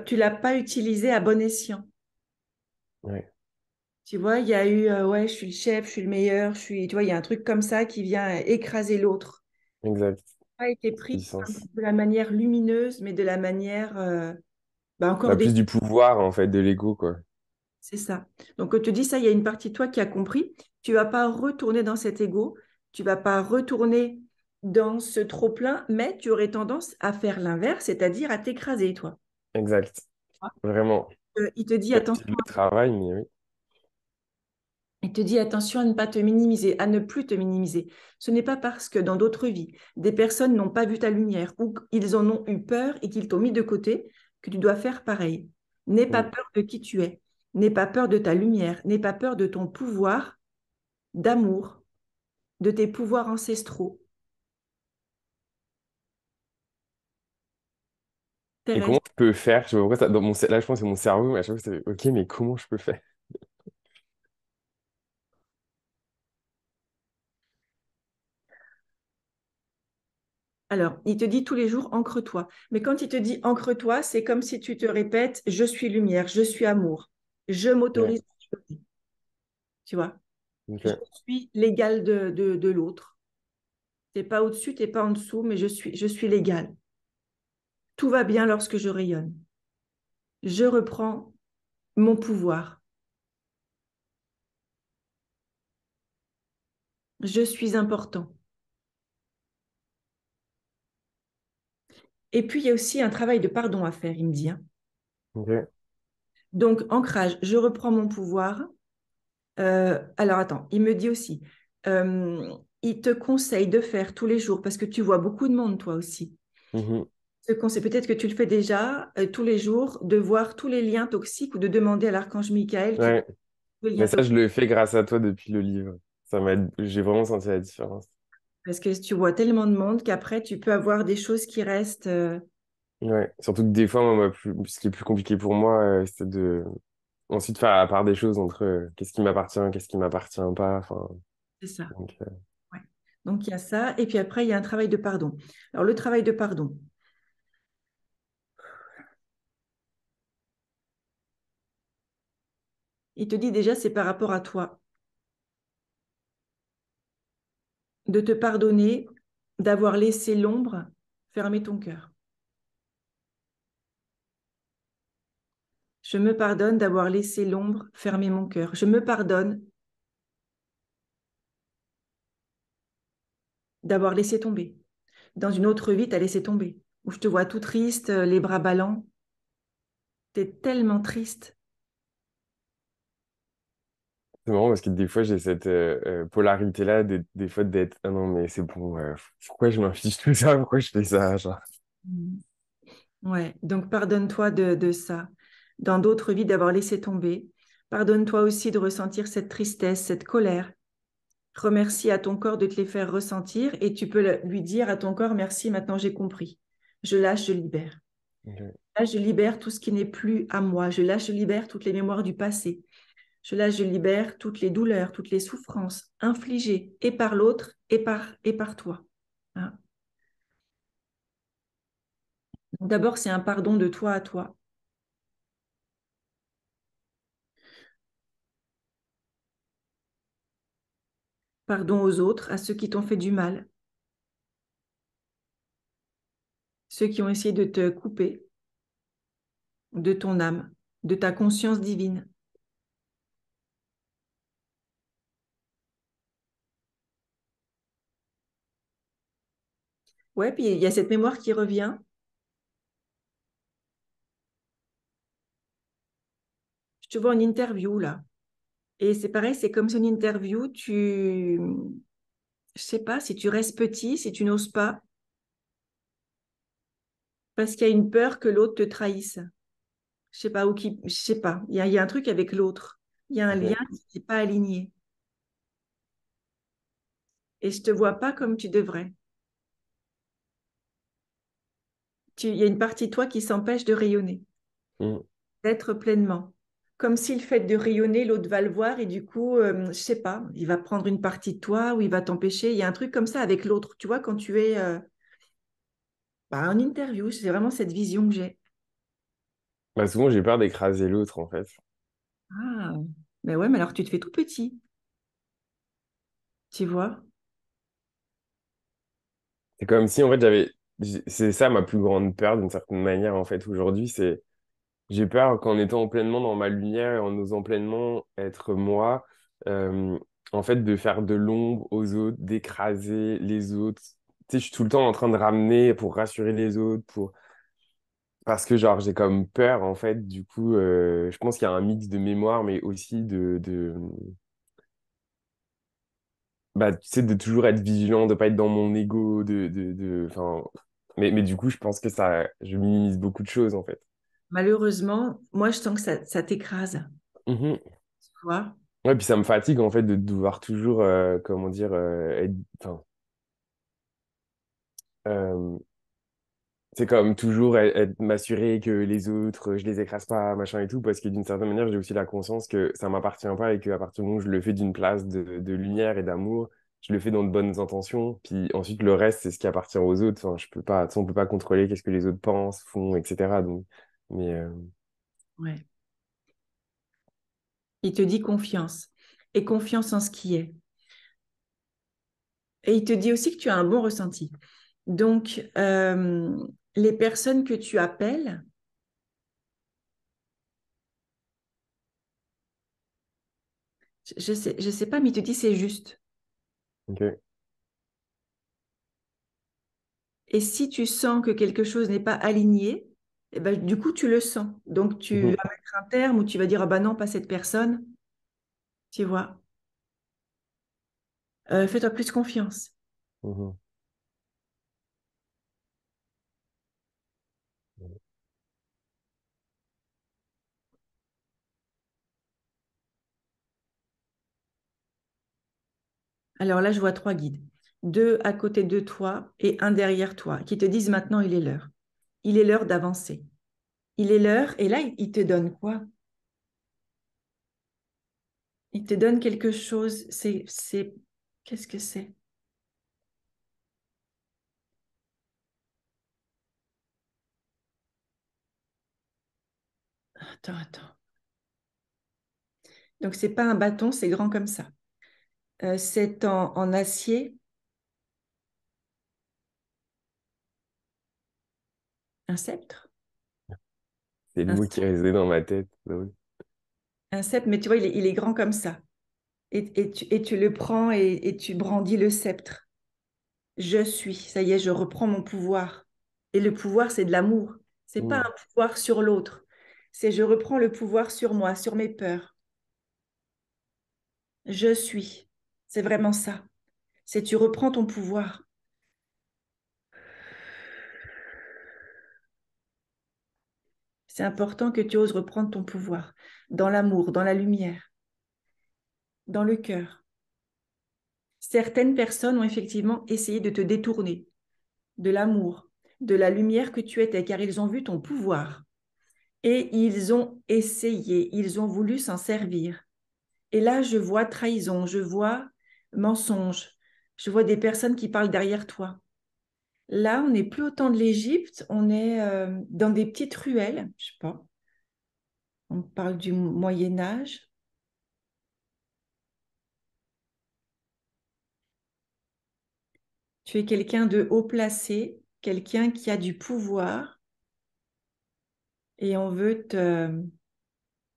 Tu l'as pas utilisé à bon escient. ouais, Tu vois, il y a eu, ouais, je suis le chef, je suis le meilleur, tu vois, il y a un truc comme ça qui vient écraser l'autre. exact. Pas été pris Puissance. de la manière lumineuse, mais de la manière, encore Bah, des... plus du pouvoir, en fait, de l'ego, quoi. C'est ça. Donc, on te dit ça, il y a une partie de toi qui a compris. Tu vas pas retourner dans cet ego, tu vas pas retourner dans ce trop-plein, mais tu aurais tendance à faire l'inverse, c'est-à-dire à t'écraser, toi. Exact. Vraiment. Il te dit C'est attention, le travail, mais oui. il te dit attention à ne pas te minimiser, à ne plus te minimiser. Ce n'est pas parce que dans d'autres vies, des personnes n'ont pas vu ta lumière ou qu'ils en ont eu peur et qu'ils t'ont mis de côté que tu dois faire pareil. N'aie pas Mm. peur de qui tu es. N'aie pas peur de ta lumière. N'aie pas peur de ton pouvoir d'amour, de tes pouvoirs ancestraux. Et Thérèse. comment je peux faire? Je sais pas pourquoi là, je pense que c'est mon cerveau, mais à chaque fois, c'est OK, mais comment je peux faire? Alors, il te dit tous les jours, ancre-toi. Mais quand il te dit ancre-toi, c'est comme si tu te répètes, je suis lumière, je suis amour, je Ouais, m'autorise, tu vois, je ok. suis l'égal de l'autre. T'es pas au-dessus, t'es pas en dessous, mais je suis l'égal. Tout va bien lorsque je rayonne. Je reprends mon pouvoir. Je suis important. Et puis, il y a aussi un travail de pardon à faire, il me dit, hein. Ok. Donc, ancrage, je reprends mon pouvoir. Alors, attends, il me dit aussi, il te conseille de faire tous les jours, parce que tu vois beaucoup de monde, toi aussi. Mhm. Ce conseil, peut-être que tu le fais déjà tous les jours, de voir tous les liens toxiques ou de demander à l'archange Michael qui Ouais. les Mais liens ça, toxiques. je le fais grâce à toi depuis le livre. J'ai vraiment senti la différence. Parce que tu vois tellement de monde qu'après, tu peux avoir des choses qui restent. Ouais. Surtout que des fois, moi, ce qui est plus compliqué pour moi, c'est de ensuite faire la part des choses entre qu'est-ce qui m'appartient pas. Enfin, C'est ça. donc, Ouais. Donc, il y a ça. Et puis après, il y a un travail de pardon. Alors, le travail de pardon, il te dit déjà, c'est par rapport à toi, de te pardonner, d'avoir laissé l'ombre fermer ton cœur. Je me pardonne d'avoir laissé l'ombre fermer mon cœur. Je me pardonne d'avoir laissé tomber. Dans une autre vie, tu as laissé tomber. Où je te vois tout triste, les bras ballants. Tu es tellement triste. C'est marrant parce que des fois, j'ai cette polarité-là, des fois d'être, ah non, mais c'est bon, pourquoi je m'inflige tout ça? Pourquoi je fais ça? Genre. Mm. Ouais, donc pardonne-toi de ça. Dans d'autres vies, d'avoir laissé tomber. Pardonne-toi aussi de ressentir cette tristesse, cette colère. Remercie à ton corps de te les faire ressentir et tu peux lui dire à ton corps, merci, maintenant j'ai compris. Je lâche, je libère. Ok. Là, je libère tout ce qui n'est plus à moi. Je lâche, je libère toutes les mémoires du passé. Je lâche, je libère toutes les douleurs, toutes les souffrances infligées et par l'autre et par toi. Hein. D'abord, c'est un pardon de toi à toi. Pardon aux autres, à ceux qui t'ont fait du mal, ceux qui ont essayé de te couper de ton âme, de ta conscience divine. Ouais, puis il y a cette mémoire qui revient. Je te vois en interview là. Et c'est pareil, c'est comme si une interview, je sais pas, si tu restes petit, si tu n'oses pas, parce qu'il y a une peur que l'autre te trahisse. Je sais pas, je sais pas. Il y a un truc avec l'autre. Il y a un lien Ok. qui n'est pas aligné. Et je te vois pas comme tu devrais. Il y a une partie de toi qui s'empêche de rayonner, Mm. d'être pleinement. Comme si le fait de rayonner, l'autre va le voir et du coup, je sais pas, il va prendre une partie de toi ou il va t'empêcher. Il y a un truc comme ça avec l'autre. Tu vois, quand tu es en interview, c'est vraiment cette vision que j'ai. Bah, souvent, j'ai peur d'écraser l'autre, en fait. Ah, ben ouais, mais alors tu te fais tout petit, tu vois? C'est comme si, en fait, c'est ça ma plus grande peur, d'une certaine manière, en fait, aujourd'hui, c'est. J'ai peur qu'en étant pleinement dans ma lumière et en osant pleinement être moi, euh, en fait, de faire de l'ombre aux autres, d'écraser les autres. Tu sais, je suis tout le temps en train de ramener pour rassurer les autres, parce que, genre, j'ai comme peur, en fait, du coup, je pense qu'il y a un mix de mémoire, mais aussi bah, tu sais, de toujours être vigilant, de pas être dans mon ego, enfin, mais du coup, je pense que je minimise beaucoup de choses, en fait. Malheureusement, moi, je sens que ça t'écrase, Mhm. tu vois? Ouais, puis ça me fatigue en fait de devoir toujours, comment dire, enfin, euh, c'est comme toujours m'assurer que les autres, je les écrase pas, machin et tout, parce que d'une certaine manière, j'ai aussi la conscience que ça m'appartient pas et qu'à partir du moment où je le fais d'une place de lumière et d'amour, je le fais dans de bonnes intentions, puis ensuite le reste, c'est ce qui appartient aux autres. Enfin, je peux pas, tu sais, on peut pas contrôler qu'est-ce que les autres pensent, font, etc. Donc, mais Ouais. Il te dit confiance et confiance en ce qui est. Et il te dit aussi que tu as un bon ressenti. Donc, les personnes que tu appelles, je sais pas, mais il te dit c'est juste. ok. Et si tu sens que quelque chose n'est pas aligné, eh ben, du coup, tu le sens. Donc, tu Mhm, vas mettre un terme ou tu vas dire, ah bah non, pas cette personne, tu vois. Fais-toi plus confiance. mhm. Alors là, je vois trois guides. Deux à côté de toi et un derrière toi qui te disent maintenant, il est l'heure. Il est l'heure d'avancer. Il est l'heure. Et là, il te donne quoi? Il te donne quelque chose. Qu'est-ce que c'est? Attends, attends. Donc, c'est pas un bâton, c'est grand comme ça. C'est en acier, un sceptre. C'est le Un, mot qui résonnait dans ma tête. Drôle. un sceptre, mais tu vois, il est grand comme ça. Et tu le prends et tu brandis le sceptre. Je suis, ça y est, je reprends mon pouvoir. Et le pouvoir, c'est de l'amour. C'est pas Mm. un pouvoir sur l'autre. C'est je reprends le pouvoir sur moi, sur mes peurs. Je suis. C'est vraiment ça. C'est tu reprends ton pouvoir. C'est important que tu oses reprendre ton pouvoir dans l'amour, dans la lumière, dans le cœur. Certaines personnes ont effectivement essayé de te détourner de l'amour, de la lumière que tu étais, car ils ont vu ton pouvoir. Et ils ont essayé, ils ont voulu s'en servir. Et là, je vois trahison, je vois mensonge, je vois des personnes qui parlent derrière toi. Là, on n'est plus au temps de l'Égypte, on est dans des petites ruelles, je sais pas, on parle du Moyen Âge. Tu es quelqu'un de haut placé, quelqu'un qui a du pouvoir et on veut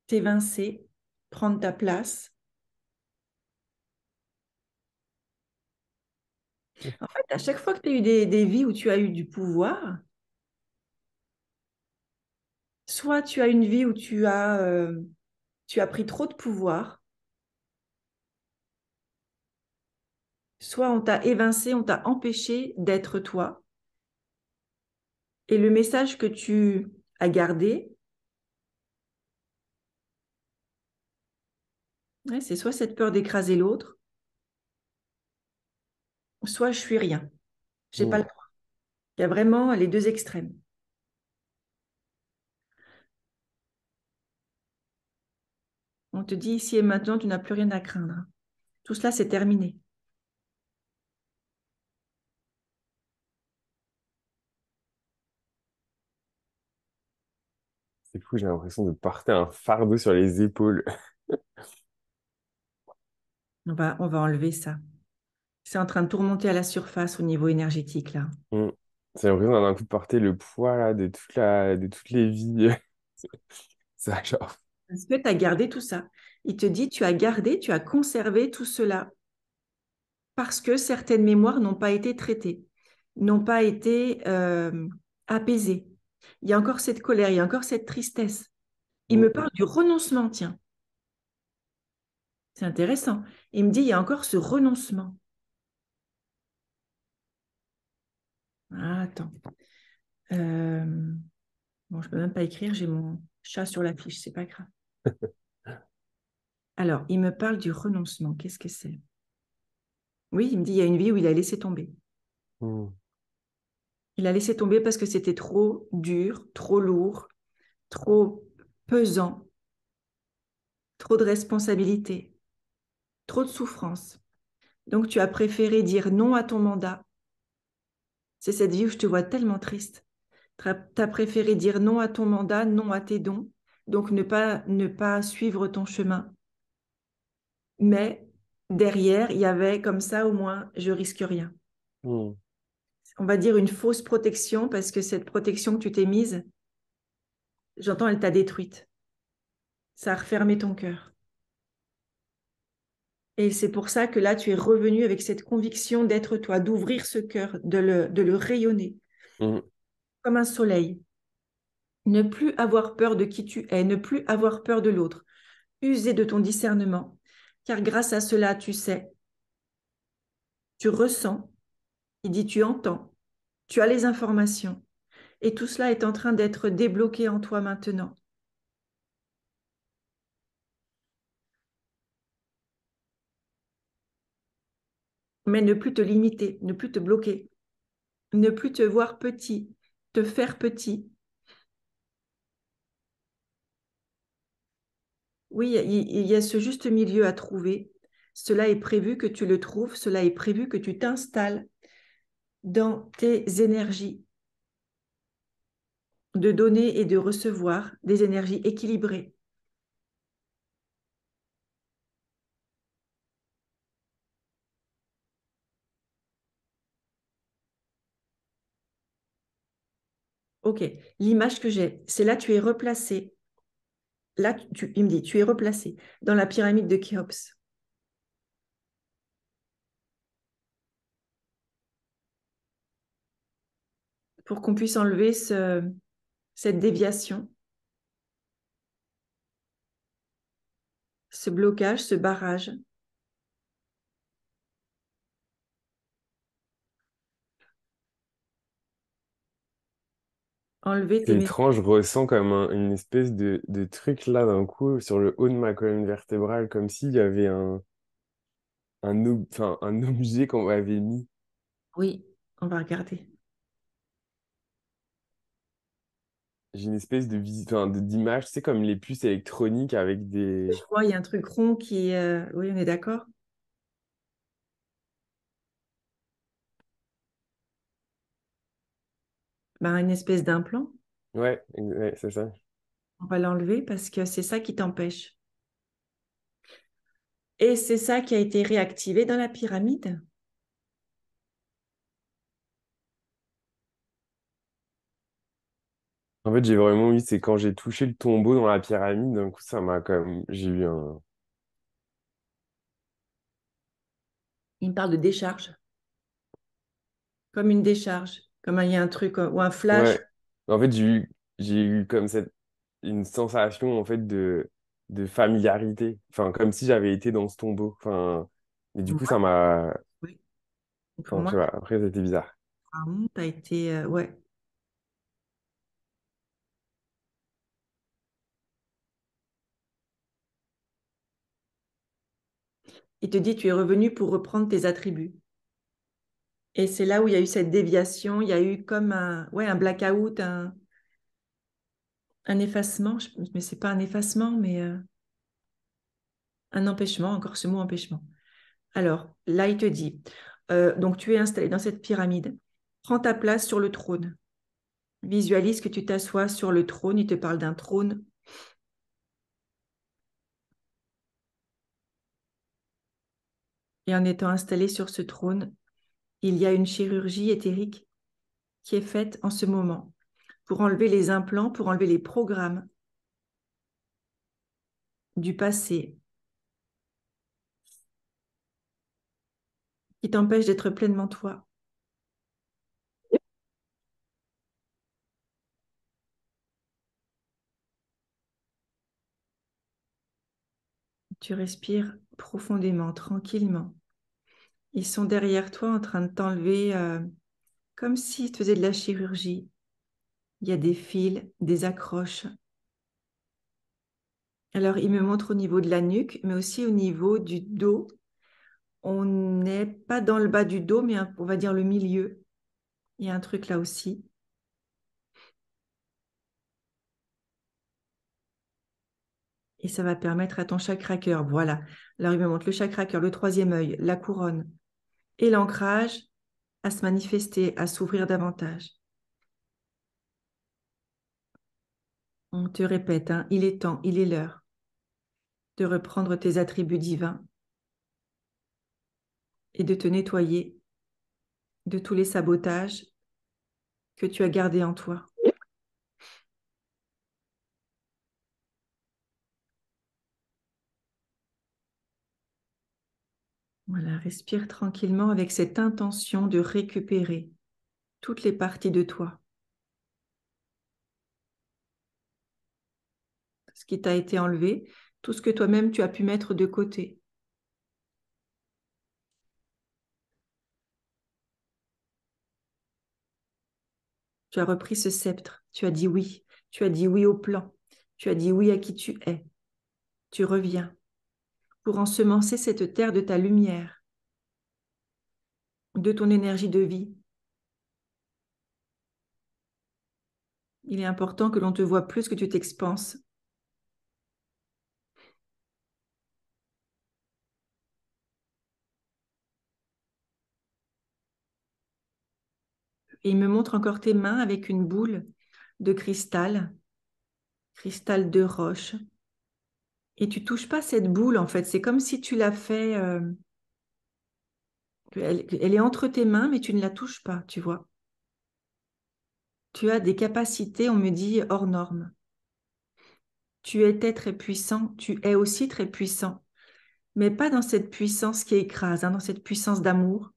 t'évincer, prendre ta place. En fait, à chaque fois que tu as eu des vies où tu as eu du pouvoir, soit tu as une vie où tu as pris trop de pouvoir, soit on t'a évincé, on t'a empêché d'être toi. Et le message que tu as gardé, ouais, c'est soit cette peur d'écraser l'autre, soit je suis rien. J'ai pas le Mm. droit. Il y a vraiment les deux extrêmes. On te dit ici et maintenant, tu n'as plus rien à craindre. Tout cela, c'est terminé. C'est fou, j'ai l'impression de porter un fardeau sur les épaules. On va enlever ça. C'est en train de tout remonter à la surface au niveau énergétique, là. Mm. J'ai l'impression d'un coup de porter le poids là, de toutes les vies. Ça, genre. Parce que tu as gardé tout ça. Il te dit, tu as gardé, tu as conservé tout cela parce que certaines mémoires n'ont pas été traitées, n'ont pas été apaisées. Il y a encore cette colère, il y a encore cette tristesse. Il me Mm. parle du renoncement, tiens. C'est intéressant. Il me dit, il y a encore ce renoncement. Ah, attends. Euh, Bon, je ne peux même pas écrire, j'ai mon chat sur la fiche, c'est pas grave. Alors, il me parle du renoncement. Qu'est-ce que c'est? Oui, il me dit, il y a une vie où il a laissé tomber. Mm. Il a laissé tomber parce que c'était trop dur, trop lourd, trop pesant, trop de responsabilités, trop de souffrance. Donc, tu as préféré dire non à ton mandat. C'est cette vie où je te vois tellement triste. Tu as préféré dire non à ton mandat, non à tes dons, donc ne pas suivre ton chemin. Mais derrière, il y avait comme ça, au moins, je risque rien. Mm. On va dire une fausse protection parce que cette protection que tu t'es mise, j'entends, elle t'a détruite. Ça a refermé ton cœur. Et c'est pour ça que là, tu es revenu avec cette conviction d'être toi, d'ouvrir ce cœur, de le rayonner Mm. comme un soleil. Ne plus avoir peur de qui tu es, ne plus avoir peur de l'autre. User de ton discernement, car grâce à cela, tu sais, tu ressens, il dit tu entends, tu as les informations. Et tout cela est en train d'être débloqué en toi maintenant. Mais ne plus te limiter, ne plus te bloquer, ne plus te voir petit, te faire petit. Oui, il y a ce juste milieu à trouver. Cela est prévu que tu le trouves, cela est prévu que tu t'installes dans tes énergies de donner et de recevoir, des énergies équilibrées. Ok, l'image que j'ai, c'est là, tu es replacé. Là, il me dit, tu es replacé dans la pyramide de Khéops. Pour qu'on puisse enlever cette déviation, ce blocage, ce barrage. Enlever tes C'est messages. étrange, je ressens comme une espèce de truc là d'un coup sur le haut de ma colonne vertébrale, comme s'il y avait enfin, un objet qu'on m'avait mis. Oui, on va regarder. J'ai une espèce enfin, d'image, c'est comme les puces électroniques avec Je vois, il y a un truc rond qui... Oui, on est d'accord. Ben, une espèce d'implant. Ouais, ouais, c'est ça. On va l'enlever parce que c'est ça qui t'empêche. Et c'est ça qui a été réactivé dans la pyramide. En fait, j'ai vraiment eu, c'est quand j'ai touché le tombeau dans la pyramide, d'un coup, ça m'a comme, j'ai eu un... Il me parle de décharge, comme une décharge, comme il y a un truc ou un flash. Ouais. En fait, j'ai eu comme une sensation, en fait, de familiarité. Enfin, comme si j'avais été dans ce tombeau. Enfin, et du coup, Ouais, ça m'a... oui. Pour Enfin, je moi, sais pas, après, c'était bizarre. tu as été... ouais. Il te dit, tu es revenu pour reprendre tes attributs. Et c'est là où il y a eu cette déviation, il y a eu comme un blackout, un effacement, mais c'est pas un effacement, mais un empêchement, encore ce mot empêchement. Alors, là, il te dit, donc tu es installé dans cette pyramide, prends ta place sur le trône. Visualise que tu t'assois sur le trône, il te parle d'un trône. Et en étant installé sur ce trône, il y a une chirurgie éthérique qui est faite en ce moment pour enlever les implants, pour enlever les programmes du passé qui t'empêchent d'être pleinement toi. Tu respires profondément, tranquillement. Ils sont derrière toi en train de t'enlever comme s'ils te faisaient de la chirurgie. Il y a des fils, des accroches. Alors, il me montre au niveau de la nuque, mais aussi au niveau du dos. On n'est pas dans le bas du dos, mais on va dire le milieu. Il y a un truc là aussi. Et ça va permettre à ton chakra cœur, voilà. Alors, il me montre le chakra cœur, le troisième œil, la couronne et l'ancrage à se manifester, à s'ouvrir davantage. On te répète, hein, il est temps, il est l'heure de reprendre tes attributs divins et de te nettoyer de tous les sabotages que tu as gardés en toi. Voilà, respire tranquillement avec cette intention de récupérer toutes les parties de toi, ce qui t'a été enlevé, tout ce que toi-même tu as pu mettre de côté. Tu as repris ce sceptre, tu as dit oui au plan, tu as dit oui à qui tu es. Tu reviens pour ensemencer cette terre de ta lumière, de ton énergie de vie. Il est important que l'on te voie plus que tu t'expanses. Et il me montre encore tes mains avec une boule de cristal de roche. Et tu touches pas cette boule en fait. C'est comme si tu l'as fait. Elle est entre tes mains, mais tu ne la touches pas, tu vois. Tu as des capacités, on me dit, hors normes. Tu étais très puissant, tu es aussi très puissant, mais pas dans cette puissance qui écrase, hein, dans cette puissance d'amour.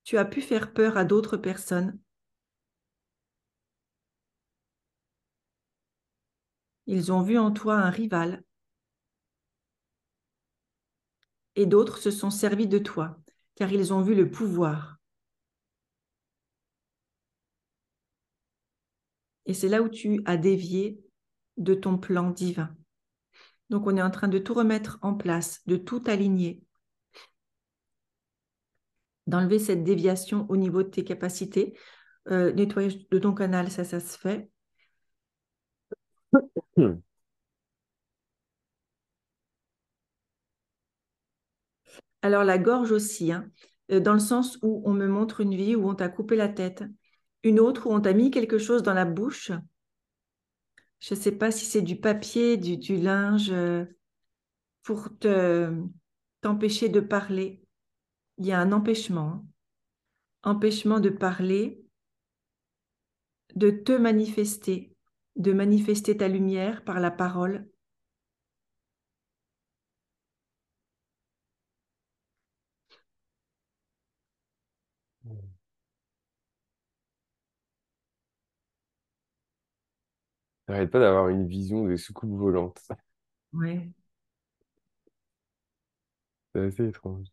Tu as pu faire peur à d'autres personnes. Ils ont vu en toi un rival et d'autres se sont servis de toi, car ils ont vu le pouvoir. Et c'est là où tu as dévié de ton plan divin. Donc on est en train de tout remettre en place, de tout aligner, d'enlever cette déviation au niveau de tes capacités. Nettoyage de ton canal, ça se fait. Hmm. Alors la gorge aussi, hein, dans le sens où on me montre une vie où on t'a coupé la tête, une autre où on t'a mis quelque chose dans la bouche. Je ne sais pas si c'est du papier, du linge, pour t'empêcher de parler. Il y a un empêchement, hein. Empêchement de parler, de te manifester, de manifester ta lumière par la parole. J'arrête pas d'avoir une vision de soucoupe volante. Ouais. C'est assez étrange.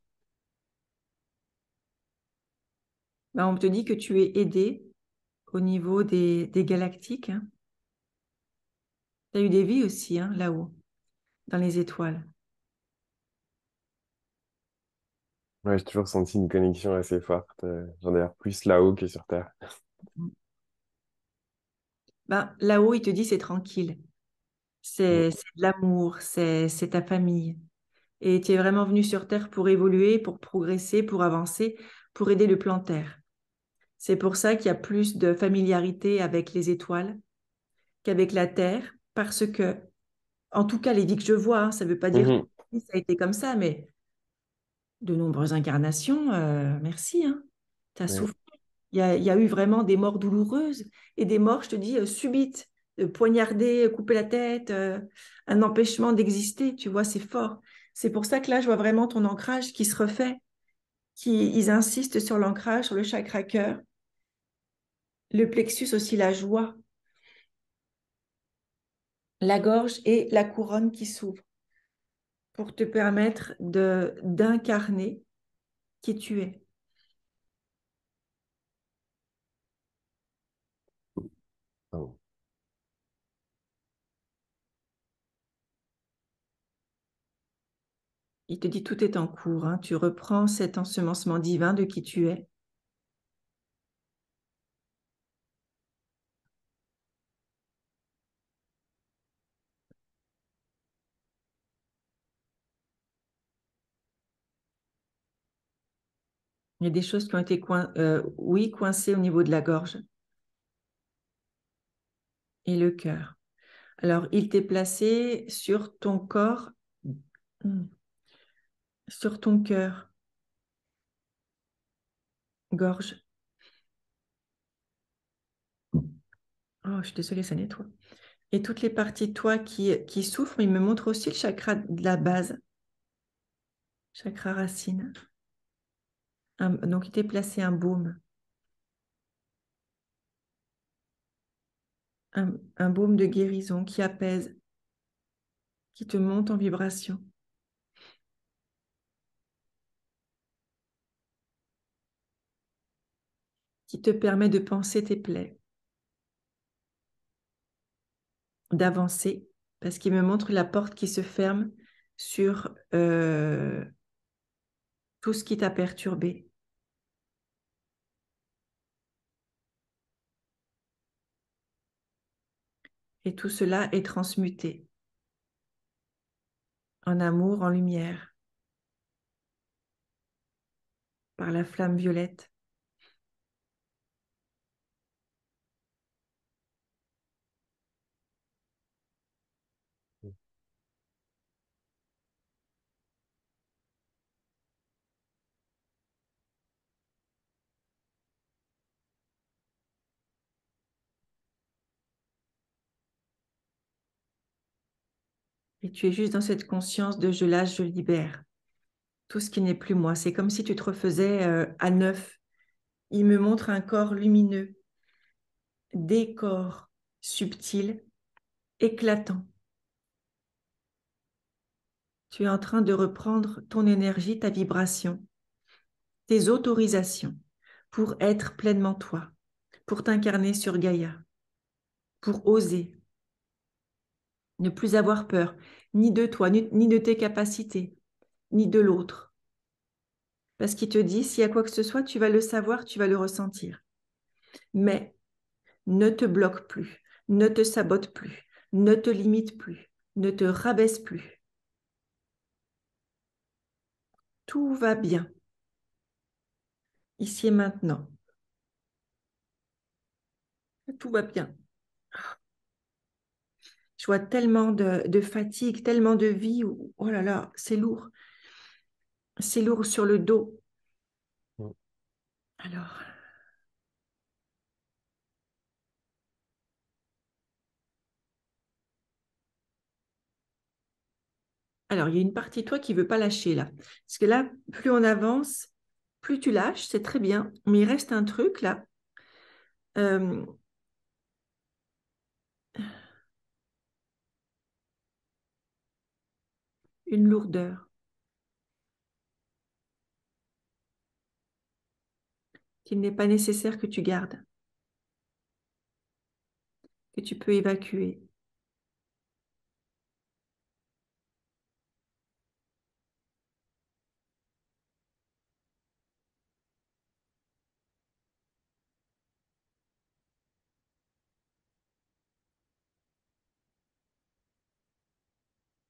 Bah, on te dit que tu es aidé au niveau des galactiques, hein. Tu as eu des vies aussi, hein, là-haut, dans les étoiles. Ouais, j'ai toujours senti une connexion assez forte. J'en ai l'air plus là-haut que sur Terre. Ben, là-haut, il te dit c'est tranquille. Mm. C'est de l'amour, c'est ta famille. Et tu es vraiment venu sur Terre pour évoluer, pour progresser, pour avancer, pour aider le plan Terre. C'est pour ça qu'il y a plus de familiarité avec les étoiles qu'avec la Terre, parce que, en tout cas, les vies que je vois, hein, ça ne veut pas dire que Mhm. ça a été comme ça, mais de nombreuses incarnations, merci, hein. Tu as Ouais. souffert. Il y a eu vraiment des morts douloureuses et des morts, je te dis, subites, poignardées, couper la tête, un empêchement d'exister, tu vois, c'est fort. C'est pour ça que là, je vois vraiment ton ancrage qui se refait, ils insistent sur l'ancrage, sur le chakra cœur, le plexus aussi, la joie, la gorge et la couronne qui s'ouvre pour te permettre d'incarner qui tu es. Pardon. Il te dit tout est en cours, hein. Tu reprends cet ensemencement divin de qui tu es. Il y a des choses qui ont été oui, coincées au niveau de la gorge et le cœur. Alors, il t'est placé sur ton corps, hmm, sur ton cœur, gorge. Oh, je suis désolée, ça nettoie. Et toutes les parties de toi qui souffrent, il me montre aussi le chakra de la base, chakra racine. Donc, il t'est placé un baume de guérison qui apaise, qui te monte en vibration, qui te permet de penser tes plaies, d'avancer, parce qu'il me montre la porte qui se ferme sur tout ce qui t'a perturbé. Et tout cela est transmuté en amour, en lumière, par la flamme violette. Et tu es juste dans cette conscience de je lâche, je libère. Tout ce qui n'est plus moi. C'est comme si tu te refaisais à neuf. Il me montre un corps lumineux, des corps subtils, éclatants. Tu es en train de reprendre ton énergie, ta vibration, tes autorisations pour être pleinement toi, pour t'incarner sur Gaïa, pour oser, ne plus avoir peur, ni de toi, ni de tes capacités, ni de l'autre. Parce qu'il te dit, s'il y a quoi que ce soit, tu vas le savoir, tu vas le ressentir. Mais ne te bloque plus, ne te sabote plus, ne te limite plus, ne te rabaisse plus. Tout va bien, ici et maintenant. Tout va bien. Je vois tellement de fatigue, tellement de vie. Oh là là, c'est lourd. C'est lourd sur le dos. Mm. Alors, il y a une partie de toi qui veut pas lâcher là. Parce que là, plus on avance, plus tu lâches, c'est très bien. Mais il reste un truc là. euh, une lourdeur qu'il n'est pas nécessaire que tu gardes, que tu peux évacuer.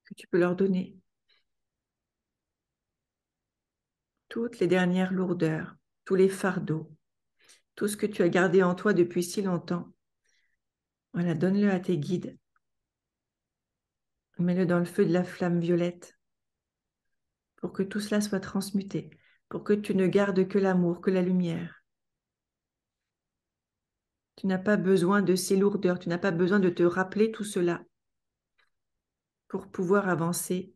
Que tu peux leur donner. Toutes les dernières lourdeurs, tous les fardeaux, tout ce que tu as gardé en toi depuis si longtemps. Voilà, donne-le à tes guides. Mets-le dans le feu de la flamme violette pour que tout cela soit transmuté, pour que tu ne gardes que l'amour, que la lumière. Tu n'as pas besoin de ces lourdeurs, tu n'as pas besoin de te rappeler tout cela pour pouvoir avancer.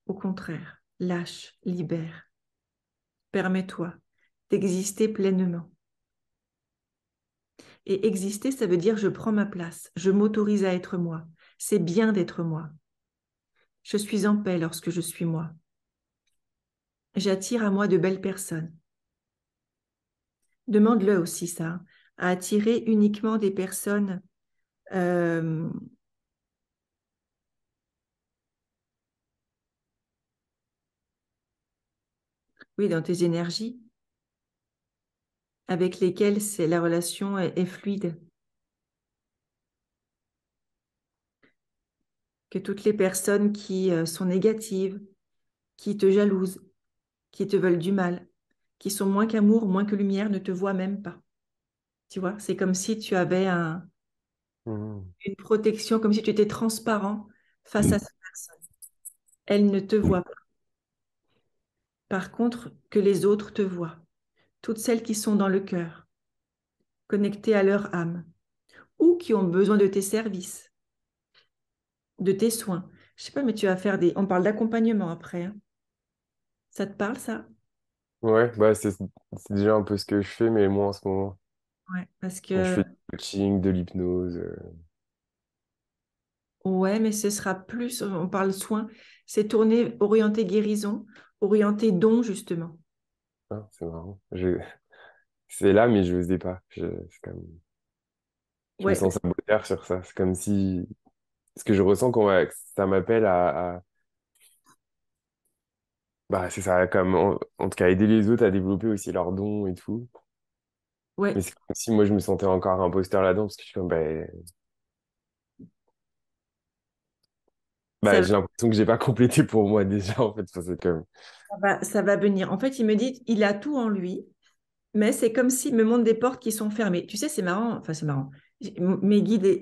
Au contraire, lâche, libère. Permets-toi d'exister pleinement. Et exister, ça veut dire je prends ma place, je m'autorise à être moi. C'est bien d'être moi. Je suis en paix lorsque je suis moi. J'attire à moi de belles personnes. Demande-le aussi ça, hein, à attirer uniquement des personnes euh, oui, dans tes énergies, avec lesquelles la relation est fluide. Que toutes les personnes qui sont négatives, qui te jalousent, qui te veulent du mal, qui sont moins qu'amour, moins que lumière, ne te voient même pas. Tu vois, c'est comme si tu avais Mm. une protection, comme si tu étais transparent face à cette personne. Elle ne te voit pas. Par contre, que les autres te voient. Toutes celles qui sont dans le cœur, connectées à leur âme, ou qui ont besoin de tes services, de tes soins. Je sais pas, mais tu vas faire des... On parle d'accompagnement après, hein. Ça te parle, ça? Ouais, bah c'est déjà un peu ce que je fais, mais moi en ce moment. Ouais, parce Donc, je que... fais du coaching, de l'hypnose. Ouais, mais ce sera plus... On parle soin. C'est tourné, orienté guérison, orienté don, justement. Ah, c'est marrant. C'est là, mais je n'osais pas. C'est comme... Je me Ouais, sens saboteur sur ça. C'est comme si... Ce que je ressens quand ça m'appelle bah, c'est ça, comme en tout cas aider les autres à développer aussi leurs dons et tout. Mais ouais. c'est comme si moi je me sentais encore imposteur là-dedans parce que je suis comme, Ça j'ai l'impression que j'ai pas complété pour moi déjà en fait. Enfin, c'est comme... ça va venir. En fait, il me dit, il a tout en lui, mais c'est comme s'il me montre des portes qui sont fermées. Tu sais, c'est marrant. Enfin, c'est marrant. Mes guides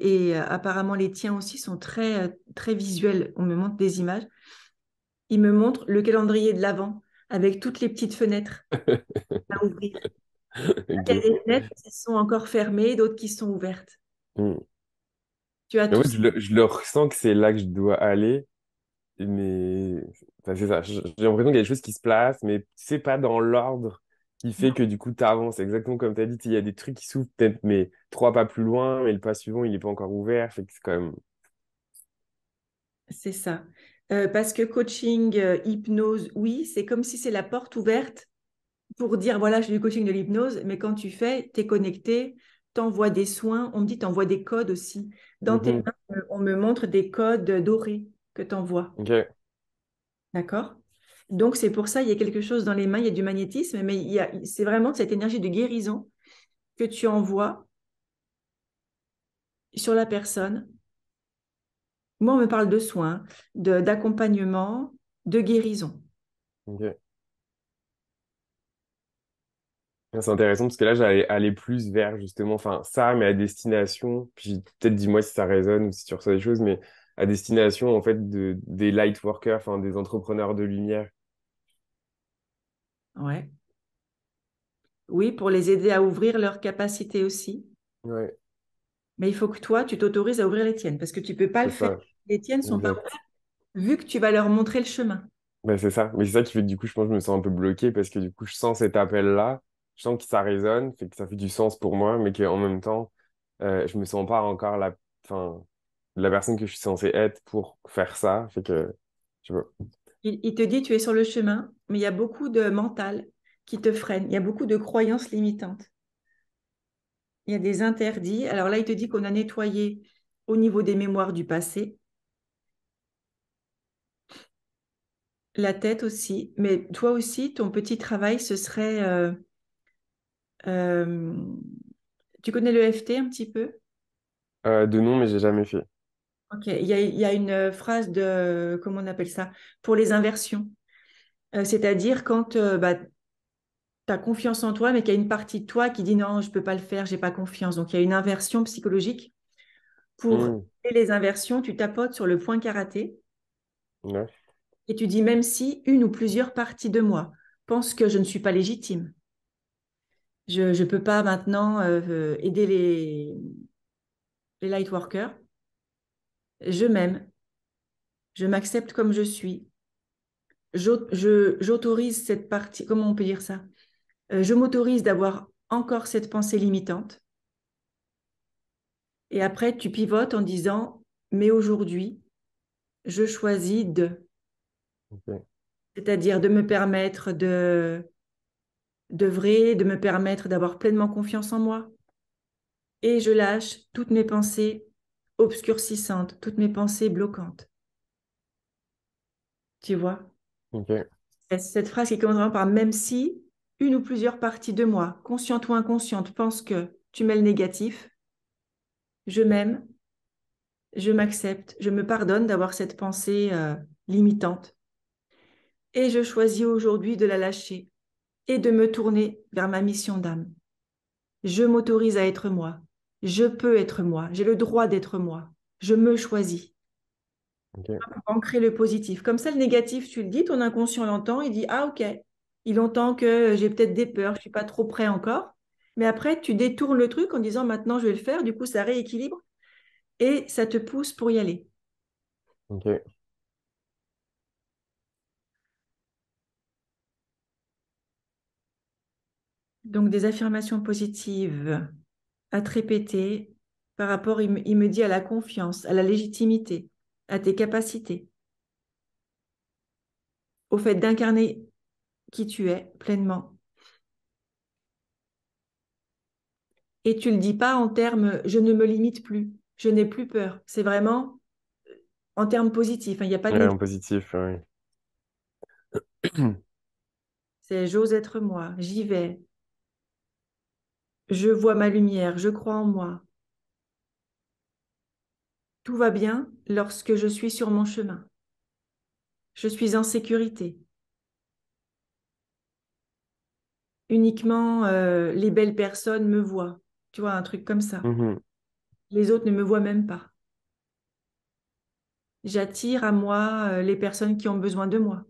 apparemment les tiens aussi sont très, très visuels. On me montre des images. Il me montre le calendrier de l'Avent avec toutes les petites fenêtres à ouvrir. Il y a Ok. des fenêtres qui sont encore fermées, d'autres qui sont ouvertes. Hmm. Tu as En tout fait, ça. je le ressens que c'est là que je dois aller, mais enfin, c'est ça. J'ai l'impression qu'il y a des choses qui se placent, mais c'est pas dans l'ordre qui fait que du coup, tu avances. Exactement comme tu as dit, il y a des trucs qui s'ouvrent peut-être, mais trois pas plus loin, mais le pas suivant, il n'est pas encore ouvert. Fait que c'est quand même. C'est ça. Parce que coaching, hypnose, oui, c'est comme si c'est la porte ouverte pour dire, voilà, je fais du coaching de l'hypnose, mais quand tu fais, tu es connecté, t'envoies des soins, on me dit, t'envoies des codes aussi. Dans tes Mhm. mains, on me montre des codes dorés que t'envoies. Ok, D'accord? Donc, c'est pour ça, il y a quelque chose dans les mains, il y a du magnétisme, mais c'est vraiment cette énergie de guérison que tu envoies sur la personne. Moi, on me parle de soins, d'accompagnement, de guérison. ok. C'est intéressant parce que là, j'allais aller plus vers justement, enfin, ça, mais à destination. Puis peut-être dis-moi si ça résonne ou si tu reçois des choses, mais à destination, en fait, des light workers, enfin, des entrepreneurs de lumière. Ouais. Oui, pour les aider à ouvrir leurs capacités aussi. Ouais, Mais il faut que toi, tu t'autorises à ouvrir les tiennes parce que tu ne peux pas le c'est faire. ça. Les tiennes sont pas Exact. vu que tu vas leur montrer le chemin. Ben, c'est ça. Mais c'est ça qui fait que du coup, je pense que je me sens un peu bloqué parce que du coup, je sens cet appel-là, je sens que ça résonne, fait que ça fait du sens pour moi, mais qu'en même temps, je me sens pas encore enfin, la personne que je suis censée être pour faire ça. Fait que, je sais pas. Il te dit tu es sur le chemin, mais il y a beaucoup de mental qui te freine. Il y a beaucoup de croyances limitantes. Il y a des interdits. Alors là, il te dit qu'on a nettoyé au niveau des mémoires du passé, la tête aussi. Mais toi aussi, ton petit travail, ce serait... euh, tu connais le FT un petit peu? De nom, mais j'ai jamais fait. Ok, il y a une phrase de, comment on appelle ça? Pour les inversions. C'est-à-dire quand bah, tu as confiance en toi, mais qu'il y a une partie de toi qui dit non, je ne peux pas le faire, j'ai pas confiance. Donc il y a une inversion psychologique. Pour Hmm, les inversions, tu tapotes sur le point karaté ouais, et tu dis même si une ou plusieurs parties de moi pensent que je ne suis pas légitime, je ne peux pas maintenant aider les light workers, je m'aime, je m'accepte comme je suis, j'autorise cette partie, comment on peut dire ça? Je m'autorise d'avoir encore cette pensée limitante. Et après, tu pivotes en disant, mais aujourd'hui, je choisis de, ok, c'est-à-dire de me permettre d'œuvrer, de me permettre d'avoir pleinement confiance en moi. Et je lâche toutes mes pensées obscurcissantes, toutes mes pensées bloquantes. Tu vois? ok, Et cette phrase qui commence vraiment par même si une ou plusieurs parties de moi, consciente ou inconsciente, pensent que tu mets le négatif, je m'aime, je m'accepte, je me pardonne d'avoir cette pensée limitante. Et je choisis aujourd'hui de la lâcher et de me tourner vers ma mission d'âme. Je m'autorise à être moi. Je peux être moi. J'ai le droit d'être moi. Je me choisis. ok, Pour ancrer le positif. Comme ça, le négatif, tu le dis, ton inconscient l'entend, il dit, ah ok, il entend que j'ai peut-être des peurs, je ne suis pas trop prêt encore. Mais après, tu détournes le truc en disant, maintenant, je vais le faire. Du coup, ça rééquilibre et ça te pousse pour y aller. ok. Donc, des affirmations positives à te répéter par rapport, il me dit, à la confiance, à la légitimité, à tes capacités, au fait d'incarner qui tu es pleinement. Et tu le dis pas en termes je ne me limite plus, je n'ai plus peur. C'est vraiment en termes positifs, hein, il n'y a pas de Ouais, négatif. en positif, oui. C'est j'ose être moi, j'y vais, je vois ma lumière, je crois en moi. Tout va bien lorsque je suis sur mon chemin. Je suis en sécurité. Uniquement les belles personnes me voient. Tu vois, un truc comme ça. Mhm, Les autres ne me voient même pas. J'attire à moi les personnes qui ont besoin de moi.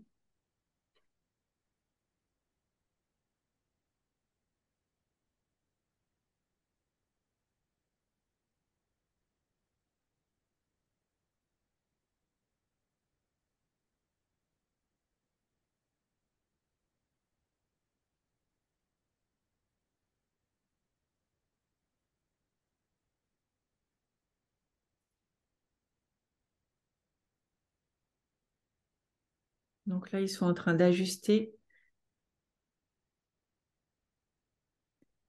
Donc là, ils sont en train d'ajuster.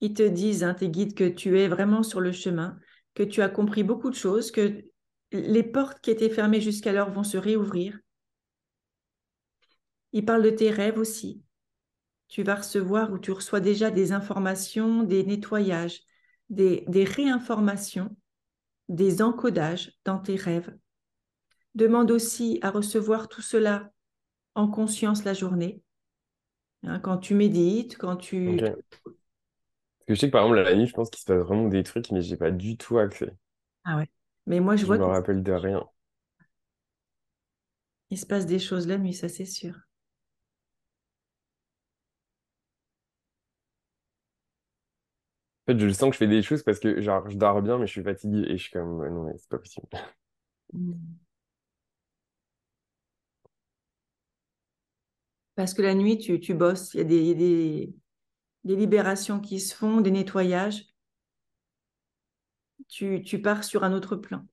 Ils te disent, hein, tes guides, que tu es vraiment sur le chemin, que tu as compris beaucoup de choses, que les portes qui étaient fermées jusqu'alors vont se réouvrir. Ils parlent de tes rêves aussi. Tu vas recevoir ou tu reçois déjà des informations, des nettoyages, des réinformations, des encodages dans tes rêves. Demande aussi à recevoir tout cela en conscience la journée, hein, quand tu médites, quand tu... Ok. Parce que je sais que par exemple, la nuit, je pense qu'il se passe vraiment des trucs, mais j'ai pas du tout accès. Ah ouais. Mais moi, je Je vois me qu'il rappelle de rien. se passe des choses la nuit, ça c'est sûr. En fait, je sens que je fais des choses parce que, genre, je dors bien, mais je suis fatigué et je suis comme, ouais, non, mais c'est pas possible. Mm. Parce que la nuit, tu bosses, il y a des libérations qui se font, des nettoyages. Tu pars sur un autre plan.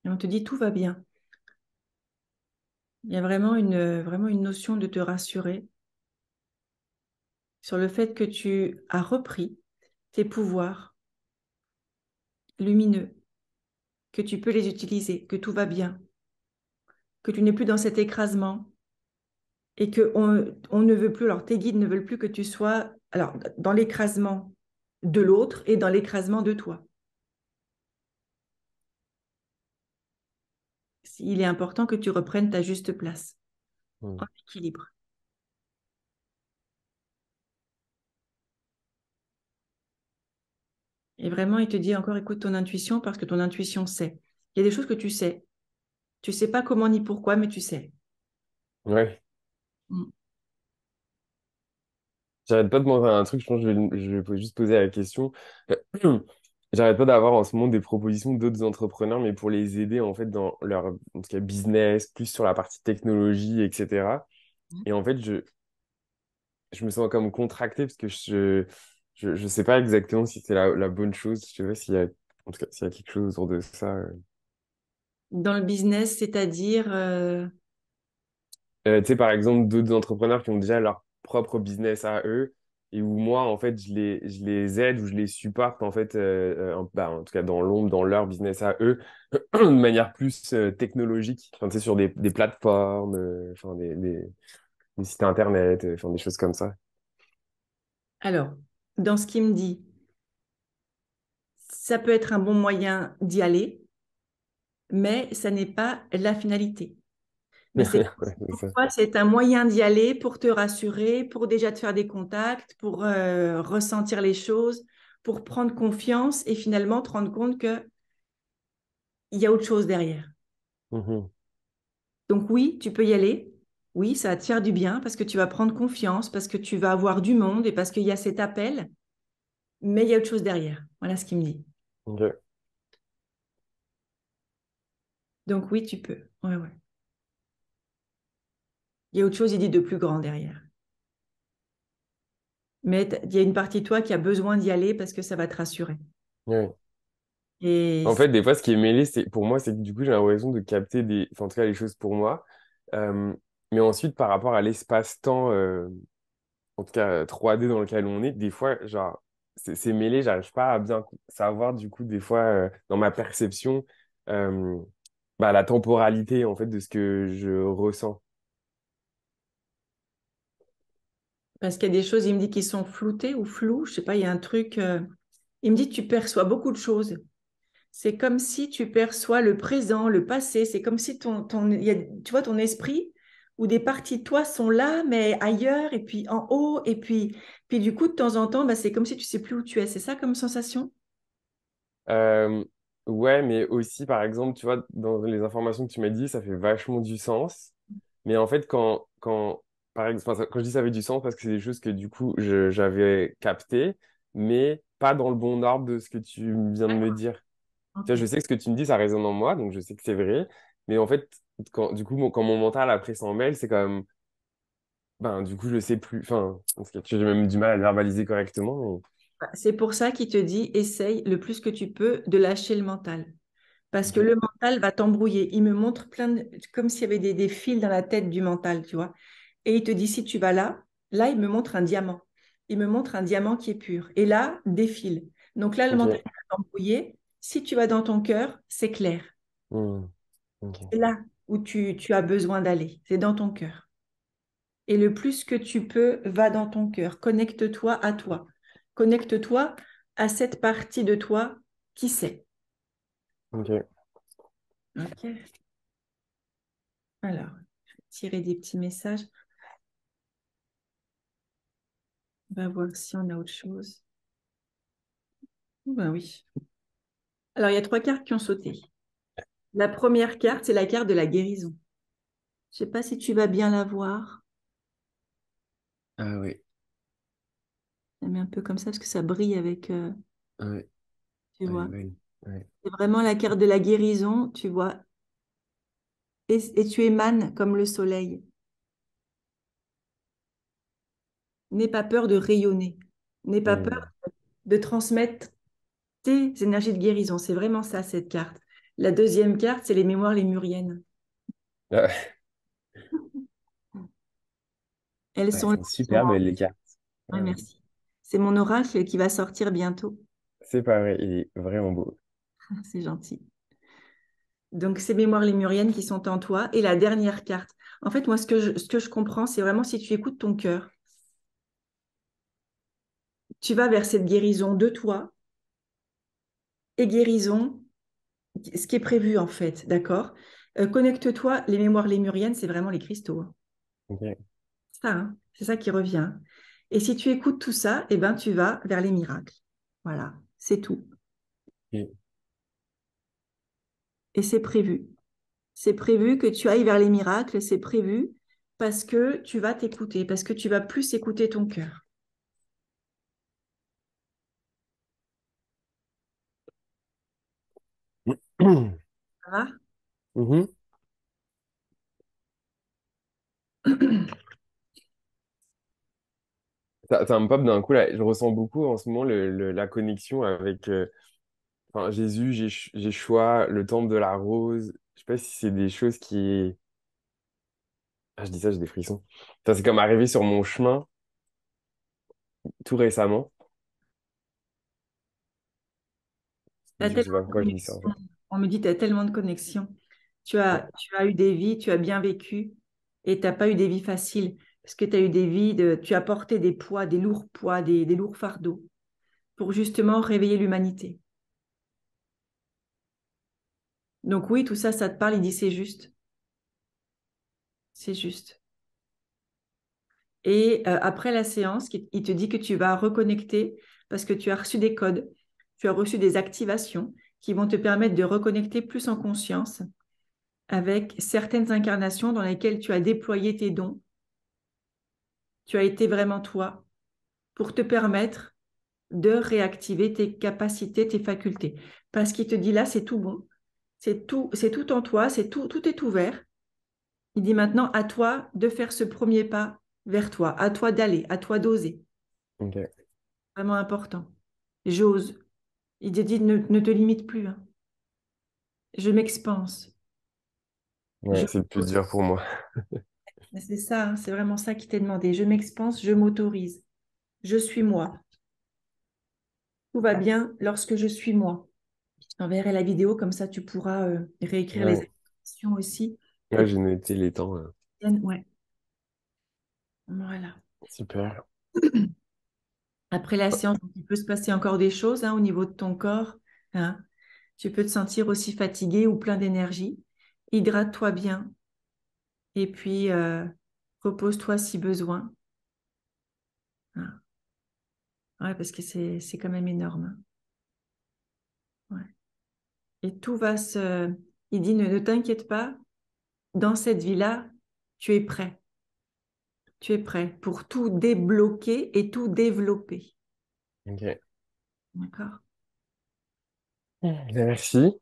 Et on te dit tout va bien. Il y a vraiment une notion de te rassurer sur le fait que tu as repris tes pouvoirs lumineux, que tu peux les utiliser, que tout va bien, que tu n'es plus dans cet écrasement et que on ne veut plus, alors tes guides ne veulent plus que tu sois alors, dans l'écrasement de l'autre et dans l'écrasement de toi. Il est important que tu reprennes ta juste place, Hmm. en équilibre. Et vraiment, il te dit encore, écoute ton intuition parce que ton intuition sait. Il y a des choses que tu sais. Tu sais pas comment ni pourquoi, mais tu sais. Ouais. Mm. J'arrête pas de demander un truc, je pense que je vais juste poser la question. J'arrête pas d'avoir en ce moment des propositions d'autres entrepreneurs, mais pour les aider en fait dans leur en tout cas, business, plus sur la partie technologie, etc. Et en fait, je me sens comme contracté parce que je sais pas exactement si c'est la bonne chose. Je sais pas s'il y a, en tout cas, s'il y a quelque chose autour de ça. Dans le business, c'est-à-dire, Tu sais, par exemple, d'autres entrepreneurs qui ont déjà leur propre business à eux et où moi, en fait, je les aide ou je les supporte, en fait, bah, en tout cas dans l'ombre, dans leur business à eux, de manière plus technologique, enfin, tu sais, sur des plateformes, enfin, des sites internet, enfin, des choses comme ça. alors, dans ce qu'il me dit, ça peut être un bon moyen d'y aller, mais ça n'est pas la finalité. Mais c'est Ouais, c'est pour ça. toi, c'est un moyen d'y aller pour te rassurer, pour déjà te faire des contacts, pour ressentir les choses, pour prendre confiance et finalement te rendre compte qu'il y a autre chose derrière. Mhm. Donc oui, tu peux y aller. Oui, ça va te faire du bien parce que tu vas prendre confiance, parce que tu vas avoir du monde et parce qu'il y a cet appel, mais il y a autre chose derrière. Voilà ce qu'il me dit. Ok. Donc oui, tu peux. Ouais, ouais. Il y a autre chose, il dit, de plus grand derrière. Mais il y a une partie de toi qui a besoin d'y aller parce que ça va te rassurer. Ouais. Et En fait, des fois, ce qui est mêlé, pour moi, c'est que du coup, j'ai l'impression de capter enfin, en tout cas, les choses pour moi. Euh, mais ensuite, par rapport à l'espace-temps, en tout cas 3D dans lequel on est, des fois, genre, c'est mêlé, j'arrive pas à bien savoir, du coup, des fois, dans ma perception, euh, bah, la temporalité, en fait, de ce que je ressens. parce qu'il y a des choses, il me dit, qui sont floutées ou floues. Je sais pas, il y a un truc. Il me dit, tu perçois beaucoup de choses. C'est comme si tu perçois le présent, le passé. C'est comme si il y a, tu vois, ton esprit ou des parties de toi sont là, mais ailleurs, et puis en haut, et puis du coup, de temps en temps, bah, c'est comme si tu sais plus où tu es. C'est ça comme sensation? Euh, ouais, mais aussi, par exemple, tu vois, dans les informations que tu m'as dit, ça fait vachement du sens. Mais en fait, par exemple, enfin, quand je dis ça avait du sens, parce que c'est des choses que du coup, j'avais captées, mais pas dans le bon ordre de ce que tu viens de me dire. Tu vois, je Ok. sais que ce que tu me dis, ça résonne en moi, donc je sais que c'est vrai. Mais en fait, du coup, quand mon mental après s'en mêle, c'est comme, ben, du coup, je sais plus. Enfin, parce que j'ai même du mal à le verbaliser correctement. C'est pour ça qu'il te dit, essaye le plus que tu peux de lâcher le mental. Parce que Ok, le mental va t'embrouiller. Il me montre comme s'il y avait des fils dans la tête du mental, tu vois. Et il te dit, si tu vas là, là, il me montre un diamant. Il me montre un diamant qui est pur. Et là, des fils. Donc là, le mental ok, va t'embrouiller. Si tu vas dans ton cœur, c'est clair. hmm, ok, C'est là où tu as besoin d'aller. C'est dans ton cœur. Et le plus que tu peux, va dans ton cœur. Connecte-toi à toi. Connecte-toi à cette partie de toi qui sait. ok. OK. Alors, je vais tirer des petits messages. On va voir si on a autre chose. Oh, ben oui. Alors, il y a trois cartes qui ont sauté. La première carte, c'est la carte de la guérison. Je ne sais pas si tu vas bien la voir. Ah oui, Je la mets un peu comme ça parce que ça brille avec, ah oui, tu elle est vois. belle. Ouais. C'est vraiment la carte de la guérison, tu vois. Et tu émanes comme le soleil. N'aie pas peur de rayonner. N'aie pas peur Hmm. de transmettre tes énergies de guérison. C'est vraiment ça, cette carte. La deuxième carte, c'est les mémoires lémuriennes. Ah, Elles ouais, sont là. sont super belles les cartes. Ouais, Ouais. merci. C'est mon oracle qui va sortir bientôt. C'est pareil, il est vraiment beau. C'est gentil. Donc, ces mémoires lémuriennes qui sont en toi. Et la dernière carte. En fait, moi, ce que je comprends, c'est vraiment si tu écoutes ton cœur, tu vas vers cette guérison de toi et guérison, ce qui est prévu en fait, d'accord? Connecte-toi, les mémoires lémuriennes, c'est vraiment les cristaux, hein. Ok. Ça, hein, c'est ça qui revient. Et si tu écoutes tout ça, eh ben, tu vas vers les miracles. Voilà, c'est tout. Ok. Et c'est prévu. C'est prévu que tu ailles vers les miracles, c'est prévu parce que tu vas t'écouter, parce que tu vas plus écouter ton cœur. Ça va. Mhm. Ça me pop d'un coup là. Je ressens beaucoup en ce moment la connexion avec enfin, Jésus, Jéchoua, le temple de la rose. Je sais pas si c'est des choses qui. Ah, je dis ça, j'ai des frissons. Ça, c'est comme arrivé sur mon chemin tout récemment. T'as Je tellement sais pas de pourquoi je dis ça en connexions. fait. On me dit, tu as tellement de connexions. Tu Ouais. as, tu as eu des vies, tu as bien vécu et tu n'as pas eu des vies faciles parce que tu as eu des vies, tu as porté des poids, des lourds poids, des lourds fardeaux pour justement réveiller l'humanité. Donc oui, tout ça, ça te parle, il dit c'est juste. C'est juste. Et après la séance, il te dit que tu vas reconnecter parce que tu as reçu des codes, tu as reçu des activations qui vont te permettre de reconnecter plus en conscience avec certaines incarnations dans lesquelles tu as déployé tes dons, tu as été vraiment toi pour te permettre de réactiver tes capacités, tes facultés. Parce qu'il te dit là, c'est tout bon, c'est tout en toi, tout est ouvert. Il dit maintenant à toi de faire ce premier pas vers toi, à toi d'aller, à toi d'oser. Ok. Vraiment important. J'ose. Il te dit ne te limite plus, hein. Je m'expanse. Ouais, Je... c'est le plus dur pour moi. C'est ça, hein, c'est vraiment ça qui t'est demandé. Je m'expanse, je m'autorise. Je suis moi. Tout va bien lorsque je suis moi. Je t'enverrai la vidéo, comme ça tu pourras réécrire les Ouais, expressions aussi. ouais, j'ai noté les temps. Ouais, voilà. Super. Après la séance, il peut se passer encore des choses, hein, au niveau de ton corps, hein. Tu peux te sentir aussi fatigué ou plein d'énergie. Hydrate-toi bien et puis repose-toi si besoin, hein. Ouais, parce que c'est quand même énorme, hein. Ouais. Et tout va se... Il dit, ne t'inquiète pas, dans cette vie-là, tu es prêt. Tu es prêt pour tout débloquer et tout développer. Ok. D'accord? Merci.